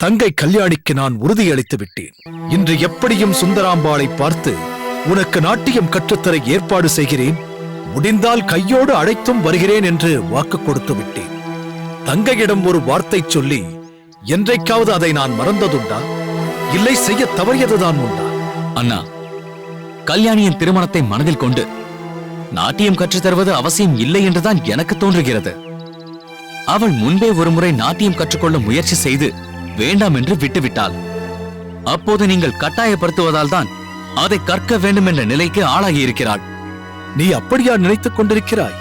தங்கை கல்யாணிக்கு நான் உறுதியளித்து விட்டேன். இன்று எப்படியும் சுந்தராம்பாளை பார்த்து உனக்கு நாட்டியம் கற்றுத்தர ஏற்பாடு செய்கிறேன், முடிந்தால் கையோடு அழைத்தும் வருகிறேன் என்று வாக்கு கொடுத்து விட்டேன். தங்கையிடம் ஒரு வார்த்தை சொல்லி என்றைக்காவது அதை நான் மறந்ததுண்டா? இல்லை செய்ய தவறியதுதான் உண்டா? அண்ணா, கல்யாணியின் திருமணத்தை மனதில் கொண்டு நாட்டியம் கற்றுத் தருவது அவசியம் இல்லை என்றுதான் எனக்கு தோன்றுகிறது. அவள் முன்பே ஒருமுறை நாட்டியம் கற்றுக்கொள்ள முயற்சி செய்து வேண்டாம் என்று விட்டுவிட்டாள். அப்போது நீங்கள் கட்டாயப்படுத்துவதால் தான் அதை கற்க வேண்டும் என்ற நிலைக்கு ஆளாகி இருக்கிறாள். நீ அப்படியா நினைத்துக் கொண்டிருக்கிறாய்?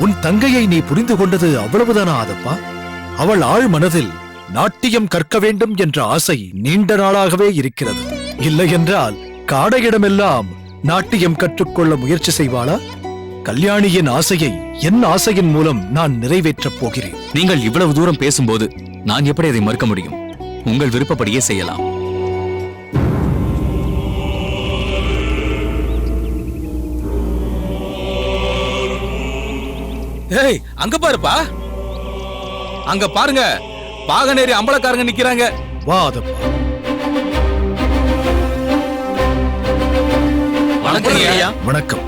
உன் தங்கையை நீ புரிந்து கொண்டது அவ்வளவுதானா ஆதப்பா? அவள் ஆழ் மனதில் நாட்டியம் கற்க வேண்டும் என்ற ஆசை நீண்ட நாளாகவே இருக்கிறது. இல்லை என்றால் காடையிடமெல்லாம் நாட்டியம் கற்றுக்கொள்ள முயற்சி செய்வாளா? கல்யாணியின் ஆசையை என் ஆசையின் மூலம் நான் நிறைவேற்றப் போகிறேன். நீங்கள் இவ்வளவு தூரம் பேசும்போது நான் எப்படி அதை மறுக்க முடியும்? உங்கள் விருப்பப்படியே செய்யலாம். ஏய், அங்க பாருப்பா, அங்க பாருங்க, பாகனேரி அம்பலக்காரங்க நிக்கிறாங்க. வா ஆதப்பா. வணக்கம் ஐயா. வணக்கம்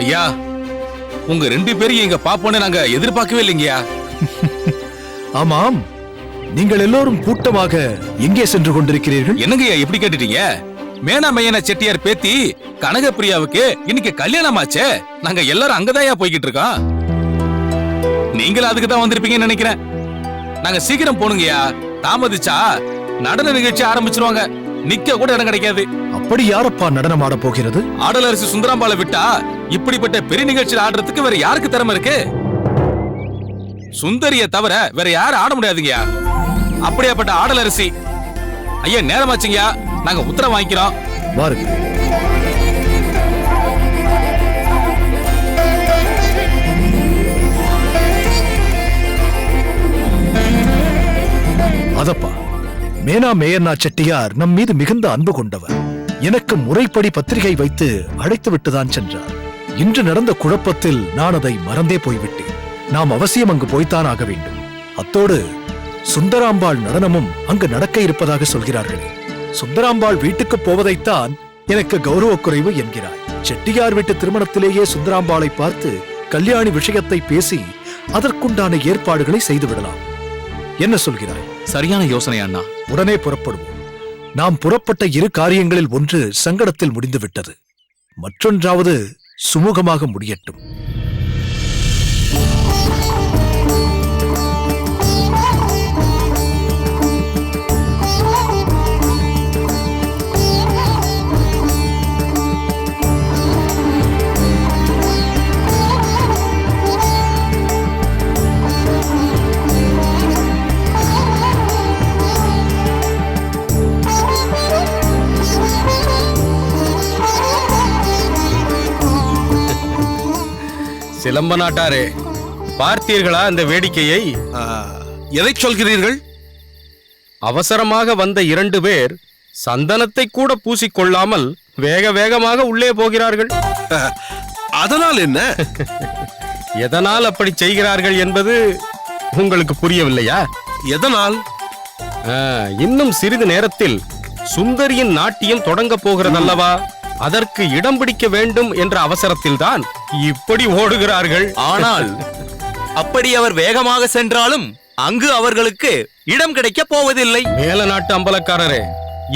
ஐயா, உங்க 2 பேரையும் இங்க பாப்போன்னு நாங்க எதிர்பார்க்கவே இல்லைங்கய்யா. ஆமாம், நீங்கள் எல்லோரும் கூட்டமாக எங்கே சென்று கொண்டிருக்கிறீர்கள்? என்னங்கய்யா இப்படி கேட்டுட்டீங்க? மேனா மையன செட்டியார் பேத்தி கனகப்பிரியாவுக்கு இன்னைக்கு கல்யாணமாச்சே. நாங்க எல்லாரும் அங்கதாயா போய்கிட்டு இருக்கோம். நீங்களும் அதுக்கு தான் வந்திருப்பீங்கன்னு நினைக்கிறேன். நாங்க சீக்கிரம் போனுங்கய்யா, தாமதிச்சா நடன நிகழ்ச்சி ஆரம்பிச்சிருவாங்க, நிக்க கூட இடம் கிடைக்காது. அப்படி யாரப்பா நடனம் ஆட போகிறது? ஆடலரசி சுந்தராம்பாளை விட்டா இப்படிப்பட்ட பெரிய நிகழ்ச்சியில் ஆடுறதுக்கு வேற யாருக்கு திறமை இருக்கு? சுந்தரிய தவிர வேற யாரும் ஆட முடியாதுங்கய்யா. அப்படியாப்பட்ட ஆடலரசி. ஐயா, நேரமாச்சுங்கய்யா, நாங்க உத்தரவு வாங்கிக்கிறோம். வாருங்க. அதப்பா, மேனா மேயண்ணா செட்டியார் நம் மீது மிகுந்த அன்பு கொண்டவர். எனக்கு முறைப்படி பத்திரிகை வைத்து அழைத்து விட்டுதான் சென்றார். இன்று நடந்த குழப்பத்தில் நான் அதை மறந்தே போய்விட்டேன். நாம் அவசியம் அங்கு போய்த்தான் ஆக வேண்டும். அத்தோடு சுந்தராம்பாள் நடனமும் அங்கு நடக்க இருப்பதாக சொல்கிறார்களே. சுந்தராம்பாள் வீட்டுக்கு போவதைத்தான் எனக்கு கௌரவ குறைவு என்கிறாய். செட்டியார் வீட்டு திருமணத்திலேயே சுந்தராம்பாளை பார்த்து கல்யாணி விஷயத்தை பேசி அதற்குண்டான ஏற்பாடுகளை செய்துவிடலாம். என்ன சொல்கிறாய்? சரியான யோசனை அண்ணா. உடனே புறப்படுவோம். நாம் புறப்பட்ட 2 காரியங்களில் ஒன்று சங்கடத்தில் முடிந்துவிட்டது, மற்றொன்றாவது சுமூகமாக முடியட்டும். சிலம்ப நாட்டாரே, பார்த்தீர்களா அந்த வேடிக்கையை? எதை சொல்கிறீர்கள்? அவசரமாக வந்த 2 பேர் சந்தனத்தை கூட பூசிக்கொள்ளாமல் வேக வேகமாக உள்ளே போகிறார்கள். அதனால் என்ன? எதனால் அப்படி செய்கிறார்கள் என்பது உங்களுக்கு புரியவில்லையா? எதனால்? இன்னும் சிறிது நேரத்தில் சுந்தரியின் நாட்டியம் தொடங்க போகிறதல்லவா? அதற்கு இடம் பிடிக்க வேண்டும் என்ற அவசரத்தில் தான் இப்படி ஓடுகிறார்கள். ஆனால் அப்படி அவர் வேகமாக சென்றாலும் அங்கு அவர்களுக்கு இடம் கிடைக்க போவதில்லை. மேல நாட்டு அம்பலக்காரரே,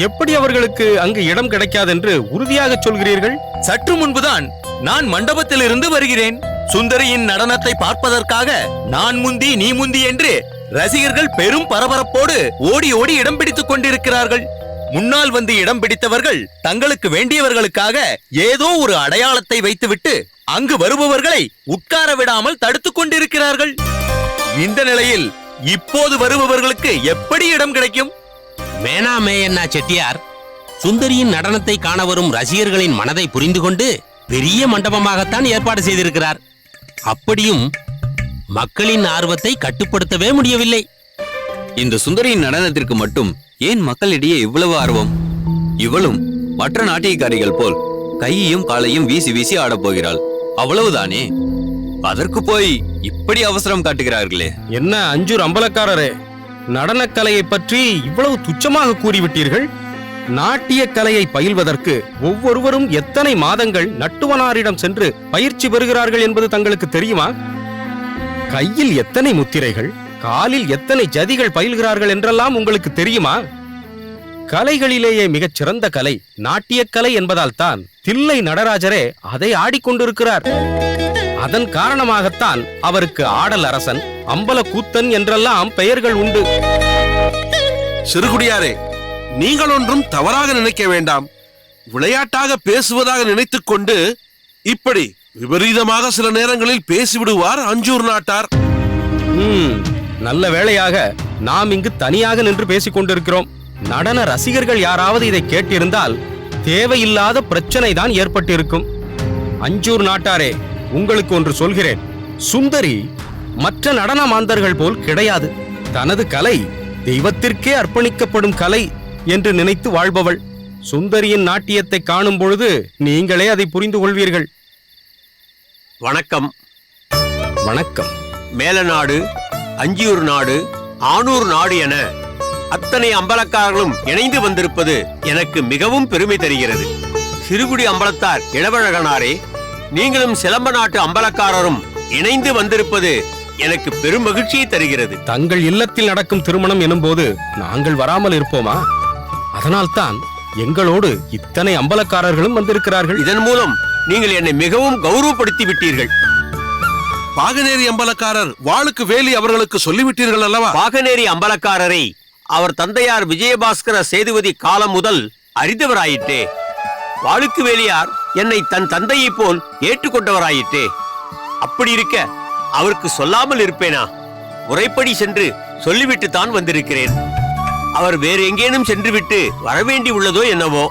எப்படி அவர்களுக்கு அங்கு இடம் கிடைக்காதென்று உறுதியாக சொல்கிறீர்கள்? சற்று முன்புதான் நான் மண்டபத்தில் இருந்து வருகிறேன். சுந்தரியின் நடனத்தை பார்ப்பதற்காக நான் முந்தி நீ முந்தி என்று ரசிகர்கள் பெரும் பரபரப்போடு ஓடி ஓடி இடம் பிடித்துக் கொண்டிருக்கிறார்கள். முன்னால் வந்து இடம் பிடித்தவர்கள் தங்களுக்கு வேண்டியவர்களுக்காக ஏதோ ஒரு அடையாளத்தை வைத்துவிட்டு அங்கு வருபவர்களை உட்கார விடாமல் தடுத்துக் கொண்டிருக்கிறார்கள். இந்த நிலையில் இப்போது வருபவர்களுக்கு எப்படி இடம் கிடைக்கும்? மேனா மேயண்ணா செட்டியார் சுந்தரியின் நடனத்தை காண வரும் ரசிகர்களின் மனதை புரிந்து கொண்டு பெரிய மண்டபமாகத்தான் ஏற்பாடு செய்திருக்கிறார். அப்படியும் மக்களின் ஆர்வத்தை கட்டுப்படுத்தவே முடியவில்லை. இந்த சுந்தரியின் நடனத்திற்கு மட்டும் ஏன் மக்களிடையே இவ்வளவு ஆர்வம்? இவளும் மற்ற நாட்டியக்காரிகள் போல் கையையும் காலையும் வீசி வீசி ஆடப் போகிறாள், அவ்வளவுதானே. அதற்கு போய் இப்படி அவசரம் காட்டுகிறார்களே. என்ன அஞ்சூர் அம்பலக்காரரே, நடனக்கலையை பற்றி இவ்வளவு துச்சமாக கூறிவிட்டீர்கள். நாட்டிய கலையை பயில்வதற்கு ஒவ்வொருவரும் எத்தனை மாதங்கள் நட்டுவனாரிடம் சென்று பயிற்சி பெறுகிறார்கள் என்பது தங்களுக்கு தெரியுமா? கையில் எத்தனை முத்திரைகள், காலில் எத்தனை ஜதிகள் பயில்கிறார்கள் என்றெல்லாம் உங்களுக்கு தெரியுமா? கலைகளிலேயே மிகச் சிறந்த கலை நாட்டியக் கலை என்பதால் தான் தில்லை நடராஜரே அதை ஆடிக்கொண்டிருக்கிறார். அதன் காரணமாகத்தான் அவருக்கு ஆடல் அரசன், அம்பல கூத்தன் என்றெல்லாம் பெயர்கள் உண்டு. சிறுகுடியாரே, நீங்கள் ஒன்றும் தவறாக நினைக்க வேண்டாம். விளையாட்டாக பேசுவதாக நினைத்துக் கொண்டு இப்படி விபரீதமாக சில நேரங்களில் பேசிவிடுவார் அஞ்சூர் நாட்டார். நல்ல வேளையாக நாம் இங்கு தனியாக நின்று பேசிக் கொண்டிருக்கிறோம். நடன ரசிகர்கள் யாராவது இதை கேட்டிருந்தால் தேவையில்லாத பிரச்சனை தான் ஏற்பட்டிருக்கும். அஞ்சூர் நாட்டாரே, உங்களுக்கு ஒன்று சொல்கிறேன். சுந்தரி மற்ற நடன மாந்தர்கள் போல் கிடையாது. தனது கலை தெய்வத்திற்கே அர்ப்பணிக்கப்படும் கலை என்று நினைத்து வாழ்பவள். சுந்தரியின் நாட்டியத்தை காணும் பொழுது நீங்களே அதை புரிந்து கொள்வீர்கள். வணக்கம். வணக்கம். மேலநாடு, அஞ்சியூர் நாடு, ஆனூர் நாடு என அத்தனை அம்பலக்காரர்களும் இணைந்து வந்திருப்பது எனக்கு மிகவும் பெருமை தருகிறது. சிறுகுடி அம்பலத்தார் இளவழகனாரே, நீங்களும் சிலம்ப நாட்டு அம்பலக்காரரும் இணைந்து வந்திருப்பது எனக்கு பெரும் மகிழ்ச்சியை தருகிறது. தங்கள் இல்லத்தில் நடக்கும் திருமணம் எனும் போது நாங்கள் வராமல் இருப்போமா? அதனால்தான் எங்களோடு இத்தனை அம்பலக்காரர்களும் வந்திருக்கிறார்கள். இதன் மூலம் நீங்கள் என்னை மிகவும் கௌரவப்படுத்தி விட்டீர்கள். பாகனேரி அம்பலக்காரர் வாளுக்கு வேலி அவர்களுக்கு சொல்லிவிட்டீர்கள் அல்லவா? பாகனேரி அம்பலக்காரரை அவர் தந்தையார் விஜயபாஸ்கர சேதுபதி காலம் முதல் அறிந்தவராயிற்றே. வாளுக்கு வேலியார் என்னை தன் தந்தையை போல் ஏற்றுக்கொண்டவராயிற்றே. அப்படி இருக்க அவருக்கு சொல்லாமல் இருப்பேனா? முறைப்படி சென்று சொல்லிவிட்டு தான் வந்திருக்கிறேன். அவர் வேறு எங்கேனும் சென்றுவிட்டு வரவேண்டி உள்ளதோ என்னவோ,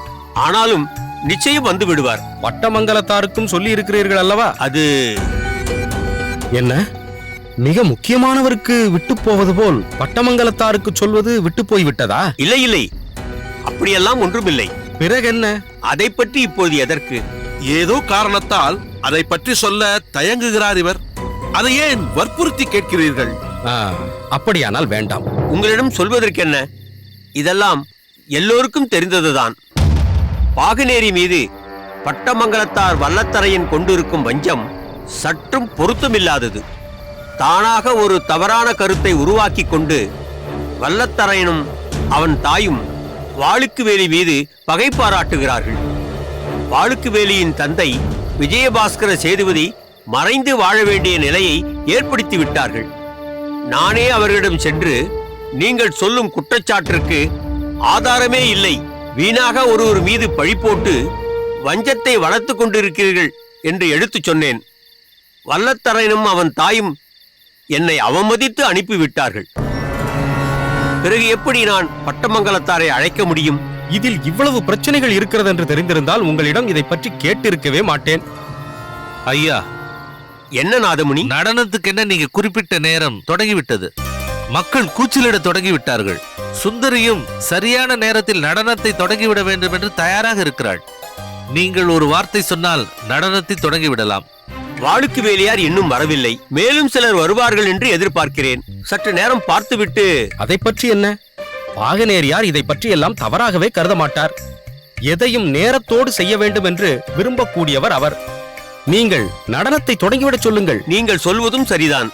ஆனாலும் நிச்சயம் வந்து விடுவார். வட்டமங்கலத்தாருக்கும் சொல்லி இருக்கிறீர்கள் அல்லவா? அது என்ன, மிக முக்கியமானவருக்கு விட்டு போவது போல் பட்டமங்கலத்தாருக்கு சொல்வது விட்டு போய் விட்டதா? இல்லை இல்லை, அப்படியெல்லாம் ஒன்றுமில்லை. பிறகென்ன? அதை பற்றி இப்போது எதற்கு? ஏதோ காரணத்தால் அதை பற்றி சொல்ல தயங்குகிறார் இவர். அதை ஏன் வற்புறுத்தி கேட்கிறீர்கள்? அப்படியானால் வேண்டாம். உங்களிடம் சொல்வதற்கென்ன? இதெல்லாம் எல்லோருக்கும் தெரிந்ததுதான். பாகனேரி மீது பட்டமங்கலத்தார் வல்லத்தரையன் கொண்டிருக்கும் வஞ்சம் சற்றும் பொருத்தமில்லாதது. தானாக ஒரு தவறான கருத்தை உருவாக்கி கொண்டு வல்லத்தரையனும் அவன் தாயும் வாளுக்கு வேலி மீது பகை பாராட்டுகிறார்கள். வாளுக்கு வேலியின் தந்தை விஜயபாஸ்கர சேதுபதி மறைந்து வாழ வேண்டிய நிலையை ஏற்படுத்தி விட்டார்கள். நானே அவர்களிடம் சென்று, நீங்கள் சொல்லும் குற்றச்சாட்டிற்கு ஆதாரமே இல்லை, வீணாக ஒருவர் மீது பழி போட்டு வஞ்சத்தை வளர்த்து கொண்டிருக்கிறீர்கள் என்று எடுத்துச் சொன்னேன். வல்லத்தரையனும் அவன் தாயும் என்னை அவமதித்து அனுப்பிவிட்டார்கள். பிறகு எப்படி நான் பட்டமங்கலத்தாரை அழைக்க முடியும்? இதில் இவ்வளவு பிரச்சனைகள் இருக்கிறது என்று தெரிந்திருந்தால் உங்களிடம் இதை பற்றி கேட்டிருக்கவே மாட்டேன். ஐயா, என்ன நாதமுனி? நடனத்துக்கு என்ன நீங்க குறிப்பிட்ட நேரம் தொடங்கிவிட்டது. மக்கள் கூச்சலிட தொடங்கிவிட்டார்கள். சுந்தரியும் சரியான நேரத்தில் நடனத்தை தொடங்கிவிட வேண்டும் என்று தயாராக இருக்கிறாள். நீங்கள் ஒரு வார்த்தை சொன்னால் நடனத்தை தொடங்கிவிடலாம். வாளுக்கு வேலியார் இன்னும் வரவில்லை. மேலும் சிலர் வருவார்கள் என்று எதிர்பார்க்கிறேன். சற்று நேரம் பார்த்துவிட்டு. அதை பற்றி என்ன? பாகனேரியார் இதை பற்றி எல்லாம் தவறாகவே கருத மாட்டார். எதையும் நேரத்தோடு செய்ய வேண்டும் என்று விரும்பக்கூடியவர் அவர். நீங்கள் நடனத்தை தொடங்கிவிடச் சொல்லுங்கள். நீங்கள் சொல்வதும் சரிதான்.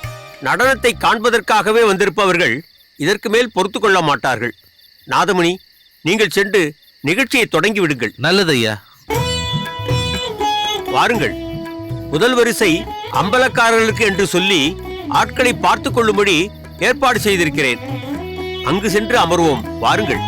நடனத்தை காண்பதற்காகவே வந்திருப்பவர்கள் இதற்கு மேல் பொறுத்து கொள்ள மாட்டார்கள். நாதமுனி, நீங்கள் சென்று நிகழ்ச்சியை தொடங்கி விடுங்கள். நல்லது ஐயா. வாருங்கள். முதல் வரிசை அம்பலக்காரர்களுக்கு என்று சொல்லி ஆட்களை பார்த்துக் கொள்ளும்படி ஏற்பாடு செய்திருக்கிறேன். அங்கு சென்று அமர்வோம். வாருங்கள்.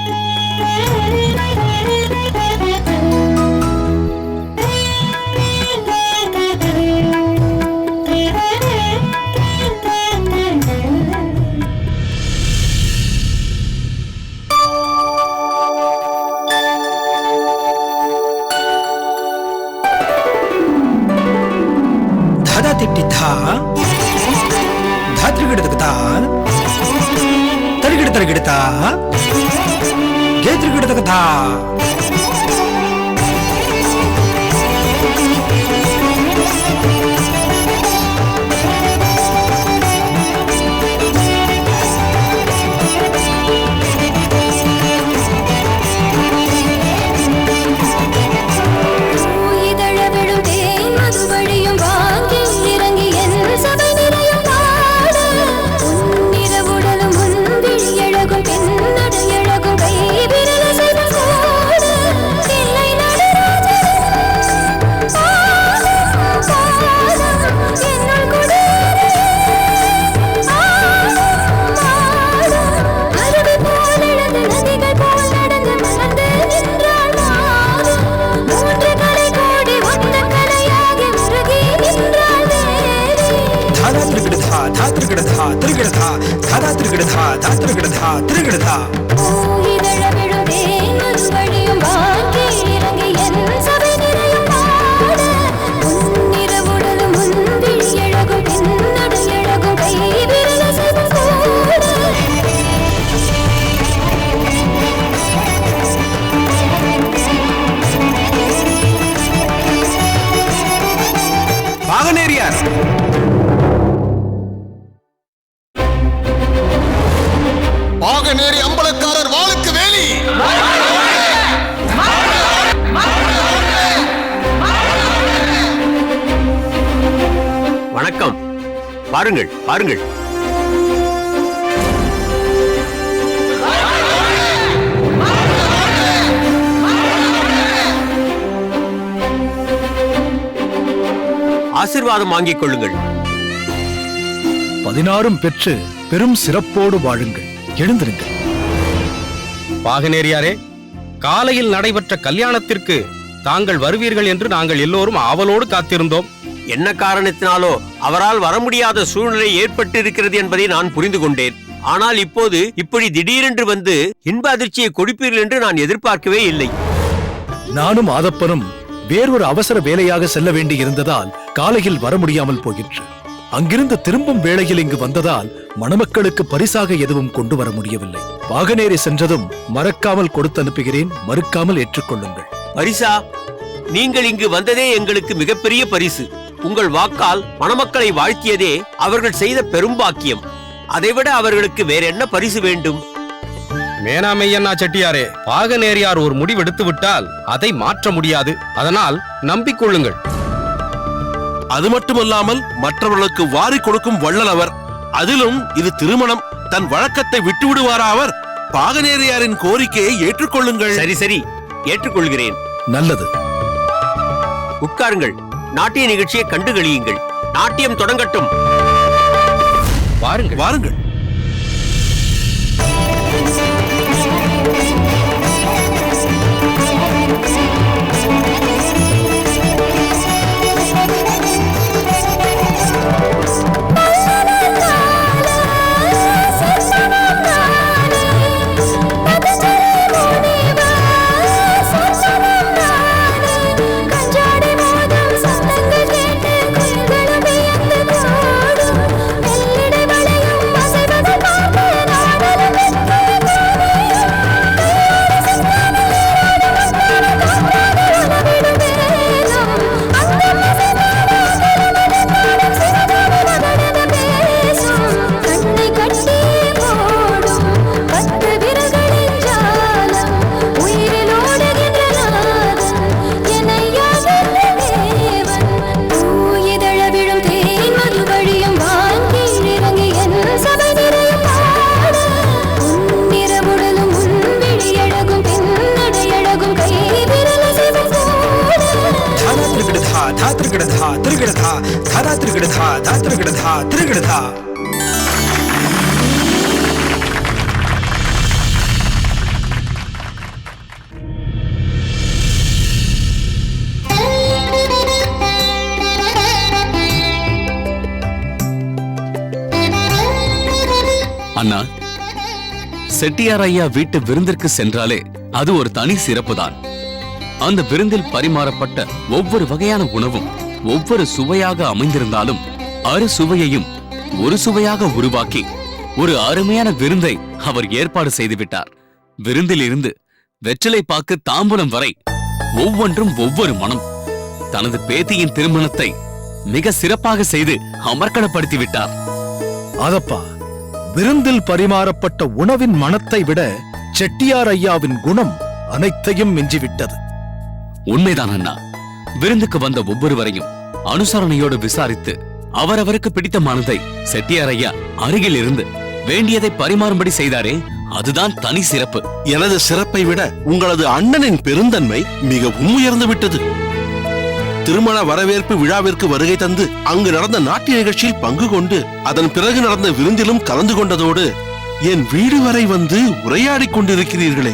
திருகிடதா திருகிடதா பாகனேரியார் பாகனேரி அம்பலக்காரர் வாளுக்கு வேலி. வணக்கம். பாருங்கள் பாருங்கள். ஆசீர்வாதம் வாங்கிக் கொள்ளுங்கள். 16 பெற்று பெரும் சிறப்போடு வாழுங்கள். எழுந்திருங்கள். பாகனேரியாரே, காலையில் நடைபெற்ற கல்யாணத்திற்கு தாங்கள் வருவீர்கள் என்று நாங்கள் எல்லோரும் ஆவலோடு காத்திருந்தோம். என்ன காரணத்தினாலோ அவரால் வர முடியாத சூழ்நிலை ஏற்பட்டிருக்கிறது என்பதை நான் புரிந்து கொண்டேன். ஆனால் இப்போது இப்படி திடீரென்று வந்து இன்ப அதிர்ச்சியை கொடுப்பீர்கள் என்று நான் எதிர்பார்க்கவே இல்லை. நானும் ஆதப்பனும் வேறொரு அவசர வேலையாக செல்ல வேண்டி இருந்ததால் காலையில் வர முடியாமல் போயிற்று. அங்கிருந்து திரும்பும் வேளையில் இங்கு வந்ததால் மணமக்களுக்கு பரிசாக எதுவும் கொண்டு வர முடியவில்லை. பாகனேரி சென்றதும் மறக்காமல் கொடுத்து அனுப்புகிறேன், மறுக்காமல் ஏற்றுக்கொள்ளுங்கள். பரிசா? நீங்கள் இங்கு வந்ததே எங்களுக்கு மிகப்பெரிய பரிசு. உங்கள் வாக்கால் மணமக்களை வாழ்த்தியதே அவர்கள் செய்த பெரும்பாக்கியம். அதைவிட அவர்களுக்கு வேற என்ன பரிசு வேண்டும்? மேனாமையண்ணா செட்டியாரே, பாகனேரியார் ஒரு முடிவெடுத்து விட்டால் அதை மாற்ற முடியாது. அதனால் நம்பிக்கொள்ளுங்கள். அது மட்டுமல்லாமல் மற்றவர்களுக்கு வாரி கொடுக்கும் வள்ளல் அவர். அதிலும் இது திருமணம். தன் வழக்கத்தை விட்டு விடுவாரா அவர்? பாகனேரியாரின் கோரிக்கையை ஏற்றுக்கொள்ளுங்கள். சரி சரி, ஏற்றுக்கொள்கிறேன். நல்லது. உட்காருங்கள். நாட்டிய நிகழ்ச்சியை கண்டு கழியுங்கள். நாட்டியம் தொடங்கட்டும். வாருங்கள் வாருங்கள். அண்ணா, செட்டியார் ஐயா வீட்டு விருந்திற்கு சென்றாலே அது ஒரு தனி சிறப்புதான். அந்த விருந்தில் பரிமாறப்பட்ட ஒவ்வொரு வகையான உணவும் ஒவ்வொரு சுவையாக அமைந்திருந்தாலும் சுவையையும் ஒரு சுவையாக உருவாக்கி ஒரு அருமையான விருந்தை அவர் ஏற்பாடு செய்துவிட்டார். விருந்தில் இருந்து வெற்றிலை பாக்கு தாம்பூலம் வரை ஒவ்வொன்றும் ஒவ்வொரு மனம். தனது பேத்தியின் திருமணத்தை மிக சிறப்பாக செய்து அமர்க்களப்படுத்தி விட்டார். அதப்பா, விருந்தில் பரிமாறப்பட்ட உணவின் மனத்தை விட செட்டியார் ஐயாவின் குணம் அனைத்தையும் மிஞ்சிவிட்டது. உண்மைதான் அண்ணா. விருந்துக்கு வந்த ஒவ்வொருவரையும் அனுசரணையோடு விசாரித்து அவரவருக்கு பிடித்தமானதை செட்டியார் ஐயா அருகில் இருந்து வேண்டியதை பரிமாறும்படி செய்தாரே, அதுதான் தனி சிறப்பு. எனது சிறப்பை விட உங்களது அண்ணனின் பெருந்தன்மை மிகவும் உயர்ந்து விட்டது. திருமண வரவேற்பு விழாவிற்கு வருகை தந்து அங்கு நடந்த நாட்டிய நிகழ்ச்சியில் பங்கு கொண்டு அதன் பிறகு நடந்த விருந்திலும் கலந்து கொண்டதோடு என் வீடு வரை வந்து உரையாடிக் கொண்டிருக்கிறீர்களே.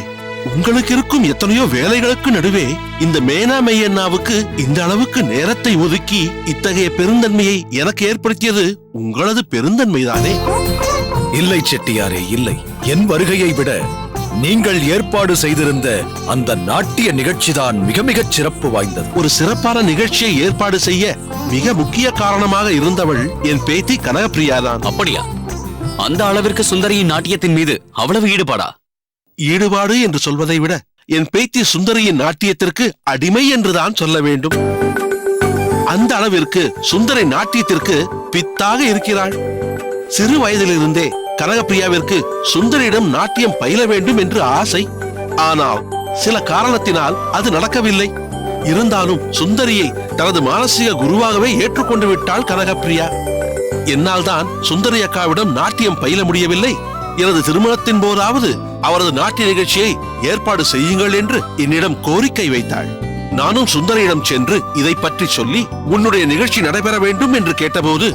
உங்களுக்கு இருக்கும் எத்தனையோ வேலைகளுக்கு நடுவே இந்த மேனா மெய்யண்ணாவுக்கு இந்த அளவுக்கு நேரத்தை ஒதுக்கி இத்தகைய பெருந்தன்மையை எனக்கு ஏற்படுத்தியது உங்களது பெருந்தன்மைதானே? இல்லை செட்டியாரே, இல்லை. என் வருகையை விட நீங்கள் ஏற்பாடு செய்திருந்த அந்த நாட்டிய நிகழ்ச்சிதான் மிக மிகச் சிறப்பு வாய்ந்தது. ஒரு சிறப்பான நிகழ்ச்சியை ஏற்பாடு செய்ய மிக முக்கிய காரணமாக இருந்தவள் என் பேத்தி கனகப்பிரியாதான். அப்படியா? அந்த அளவிற்கு சுந்தரியின் நாட்டியத்தின் மீது அவ்வளவு ஈடுபாடா? ஈடுபாடு என்று சொல்வதை விட என் பேத்தி சுந்தரியின் நாட்டியத்திற்கு அடிமை என்றுதான் சொல்ல வேண்டும். அந்த அளவிற்கு சுந்தரி நாட்டியத்திற்கு பித்தாக இருக்கிறாள். சிறு வயதிலிருந்தே கனகப்பிரியாவிற்கு சுந்தரியிடம் நாட்டியம் பயில வேண்டும் என்று ஆசை. ஆனால் சில காரணத்தினால் அது நடக்கவில்லை. இருந்தாலும் சுந்தரியை தனது மானசீக குருவாகவே ஏற்றுக்கொண்டு விட்டாள் கனகப்பிரியா. என்னால் தான் சுந்தரி அக்காவிடம் நாட்டியம் பயில முடியவில்லை. எனது திருமணத்தின் போதாவது அவரது நாட்டிய நிகழ்ச்சியை ஏற்பாடு செய்யுங்கள் என்று என்னிடம் கோரிக்கை வைத்தாள். நானும் சுந்தரியிடம் சென்று இதை பற்றி சொல்லி உன்னுடைய நிகழ்ச்சி நடைபெற வேண்டும் என்று கேட்டபோது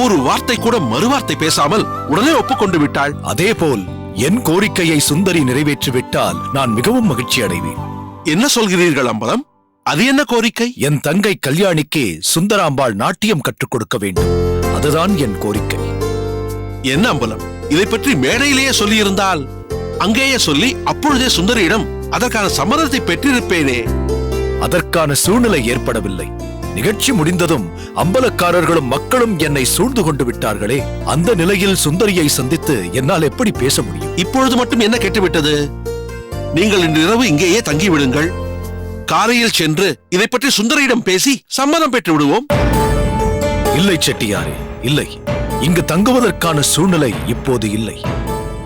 ஒரு வார்த்தை கூட மறுவார்த்தை பேசாமல் உடனே ஒப்புக்கொண்டு விட்டாள். அதேபோல் என் கோரிக்கையை சுந்தரி நிறைவேற்றிவிட்டால் நான் மிகவும் மகிழ்ச்சி அடைவேன். என்ன சொல்கிறீர்கள் அம்பலம்? அது என்ன கோரிக்கை? என் தங்கை கல்யாணிக்கு சுந்தராம்பாள் நாட்டியம் கற்றுக் கொடுக்க வேண்டும். அதுதான் என் கோரிக்கை. என்ன அம்பலம், இதை பற்றி மேடையிலேயே சொல்லியிருந்தால் அங்கேயே சொல்லி அப்பொழுதே சுந்தரியிடம் அதற்கான சம்மதத்தை பெற்றிருப்பேனே. அதற்கான சூழ்நிலை ஏற்படவில்லை. நிகழ்ச்சி முடிந்ததும் அம்பலக்காரர்களும் மக்களும் என்னை சூழ்ந்து கொண்டு விட்டார்களே. அந்த நிலையில் சுந்தரியை சந்தித்து என்னால் எப்படி பேச முடியும்? இப்பொழுது மட்டும் என்ன கெட்டுவிட்டது? நீங்கள் இன்று இரவு இங்கேயே தங்கிவிடுங்கள். காலையில் சென்று இதை பற்றி சுந்தரியிடம் பேசி சம்மதம் பெற்று விடுவோம். இல்லை செட்டியாரே, இல்லை. இங்கு தங்குவதற்கான சூழ்நிலை இப்போது இல்லை.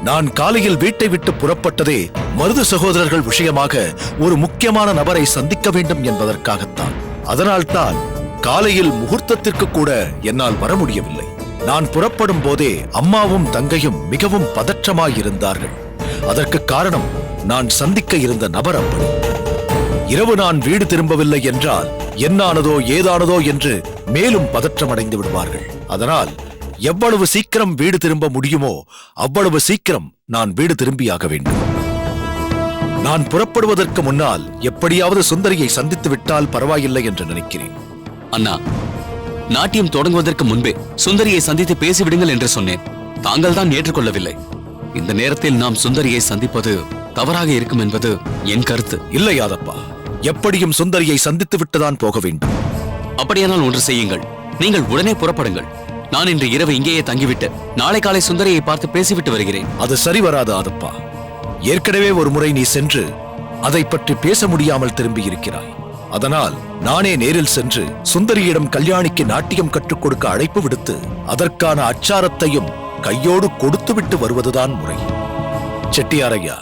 நான் காலையில் வீட்டை விட்டு புறப்பட்டதே மருது சகோதரர்கள் விஷயமாக ஒரு முக்கியமான நபரை சந்திக்க வேண்டும் என்பதற்காகத்தான். அதனால்தான் காலையில் முகூர்த்தத்திற்கு கூட என்னால் வர முடியவில்லை. நான் புறப்படும் போதே அம்மாவும் தங்கையும் மிகவும் பதற்றமாயிருந்தார்கள். அதற்கு காரணம் நான் சந்திக்க இருந்த நபர் அப்படி. இரவு நான் வீடு திரும்பவில்லை என்றால் என்னானதோ ஏதானதோ என்று மேலும் பதற்றமடைந்து விடுவார்கள். அதனால் எவ்வளவு சீக்கிரம் வீடு திரும்ப முடியுமோ அவ்வளவு சீக்கிரம் நான் வீடு திரும்பியாக வேண்டும். நான் புறப்படுவதற்கு முன்னால் எப்படியாவது சுந்தரியை சந்தித்து விட்டால் பரவாயில்லை என்று நினைக்கிறேன். அண்ணா, நாட்டியம் தொடங்குவதற்கு முன்பே சுந்தரியை சந்தித்து பேசிவிடுங்கள் என்று சொன்னேன். தாங்கள் தான் ஏற்றுக்கொள்ளவில்லை. இந்த நேரத்தில் நாம் சுந்தரியை சந்திப்பது தவறாக இருக்கும் என்பது என் கருத்து. இல்லை யாதப்பா, எப்படியும் சுந்தரியை சந்தித்து விட்டுதான் போக வேண்டும். அப்படியானால் ஒன்று செய்யுங்கள். நீங்கள் உடனே புறப்படுங்கள். நான் இன்று இரவு இங்கேயே தங்கிவிட்டு நாளை காலை சுந்தரியை பார்த்து பேசிவிட்டு வருகிறேன். அது சரி வராது ஆதப்பா. ஏற்கனவே ஒரு முறை நீ சென்று அதை பற்றி பேச முடியாமல் திரும்பி இருக்கிறாய். அதனால் நானே நேரில் சென்று சுந்தரியிடம் கல்யாணிக்கு நாட்டியம் கற்றுக் கொடுக்க அழைப்பு விடுத்து அதற்கான அச்சாரத்தையும் கையோடு கொடுத்துவிட்டு வருவதுதான் முறை. செட்டியாரையா,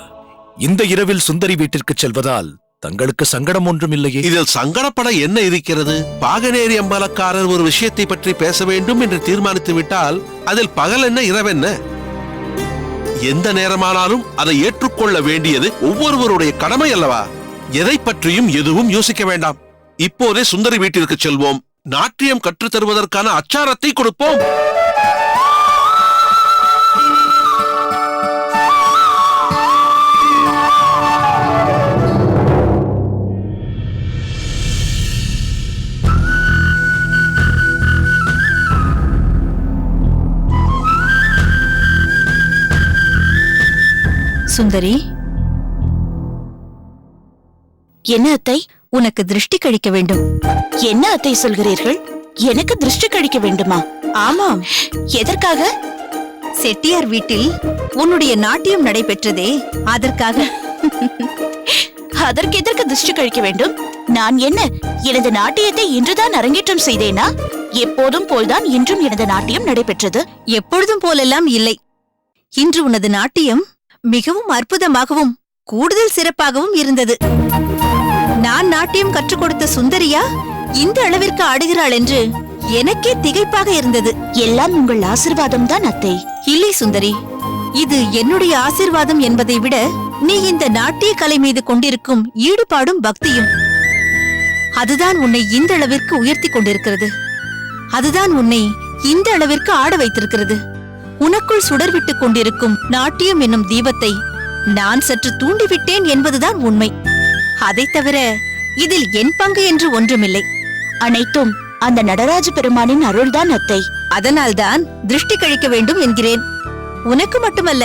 இந்த இரவில் சுந்தரி வீட்டிற்கு செல்வதால் தங்களுக்கு சங்கடம் ஒன்றும் இல்லையே? இதில் சங்கடப்பட என்ன இருக்கிறது? பாகனேரி அம்பலக்காரர் ஒரு விஷயத்தை பற்றி பேச வேண்டும் என்று தீர்மானித்து விட்டால் அதில் பகல் என்ன இரவென்ன? எந்த நேரமானாலும் அதை ஏற்றுக்கொள்ள வேண்டியது ஒவ்வொருவருடைய கடமை அல்லவா? எதை பற்றியும் எதுவும் யோசிக்க வேண்டாம். இப்போதே சுந்தரி வீட்டிற்கு செல்வோம். நாட்டியம் கற்றுத் தருவதற்கான அச்சாரத்தை கொடுப்போம். சுந்தரி, என்ன அத்தை? உனக்கு திருஷ்டி கழிக்க வேண்டும். என்ன அத்தை சொல்கிறீர்கள்? எனக்கு திருஷ்டி கழிக்க வேண்டுமா? ஆமாம். எதற்காக? செட்டியார் வீட்டில் உன்னுடைய நாட்டியம் நடைபெற்றதே, அதற்காக. அதற்கு எதற்கு திருஷ்டி கழிக்க வேண்டும்? நான் என்ன எனது நாட்டியத்தை இன்றுதான் அரங்கேற்றம் செய்தேனா? எப்போதும் போல்தான் இன்றும் எனது நாட்டியம் நடைபெற்றது. எப்பொழுதும் போலெல்லாம் இல்லை. இன்று உனது நாட்டியம் மிகவும் அற்புதமாகவும் கூடுதல் சிறப்பாகவும் இருந்தது. நான் நாட்டியம் கற்றுக் கொடுத்த சுந்தரியா இந்த அளவிற்கு ஆடுகிறாள் என்று எனக்கே திகைப்பாக இருந்தது. எல்லாம் உங்கள் ஆசீர்வாதம் தான் அத்தை. இல்லை சுந்தரி, இது என்னுடைய ஆசீர்வாதம் என்பதை விட நீ இந்த நாட்டிய கலை மீது கொண்டிருக்கும் ஈடுபாடும் பக்தியும், அதுதான் உன்னை இந்த அளவிற்கு உயர்த்தி கொண்டிருக்கிறது. அதுதான் உன்னை இந்த அளவிற்கு ஆட வைத்திருக்கிறது. உனக்குள் சுடர்விட்டுக் கொண்டிருக்கும் நாட்டியம் என்னும் தீபத்தை நான் சற்று தூண்டிவிட்டேன் என்பதுதான் உண்மை. அதைத் தவிர இதில் என் பங்கு என்று ஒன்றுமில்லை. அனைத்தும் அந்த நடராஜ பெருமானின் அருள்தான் அத்தை. அதனால்தான் திருஷ்டி கழிக்க வேண்டும் என்கிறேன். உனக்கு மட்டுமல்ல,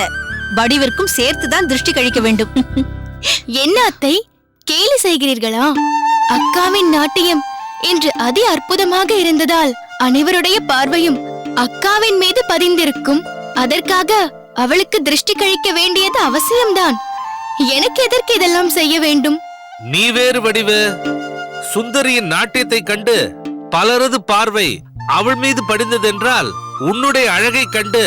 வடிவிற்கும் சேர்த்துதான் திருஷ்டி கழிக்க வேண்டும். என்ன அத்தை, கேலி செய்கிறீர்களா? அக்காவின் நாட்டியம் இன்று அதி அற்புதமாக இருந்ததால் அனைவருடைய பார்வையும் அக்காவின் மீது பதிந்திருக்கும். அதற்காக அவளுக்கு திருஷ்டி கழிக்க வேண்டியது அவசியம்தான். எனக்கு எதற்கு இதெல்லாம் செய்ய வேண்டும்? நீ வேறு வடிவு. சுந்தரியின் நாட்டியத்தை கண்டு பலரது பார்வை அவள் மீது படிந்ததென்றால் உன்னுடைய அழகை கண்டு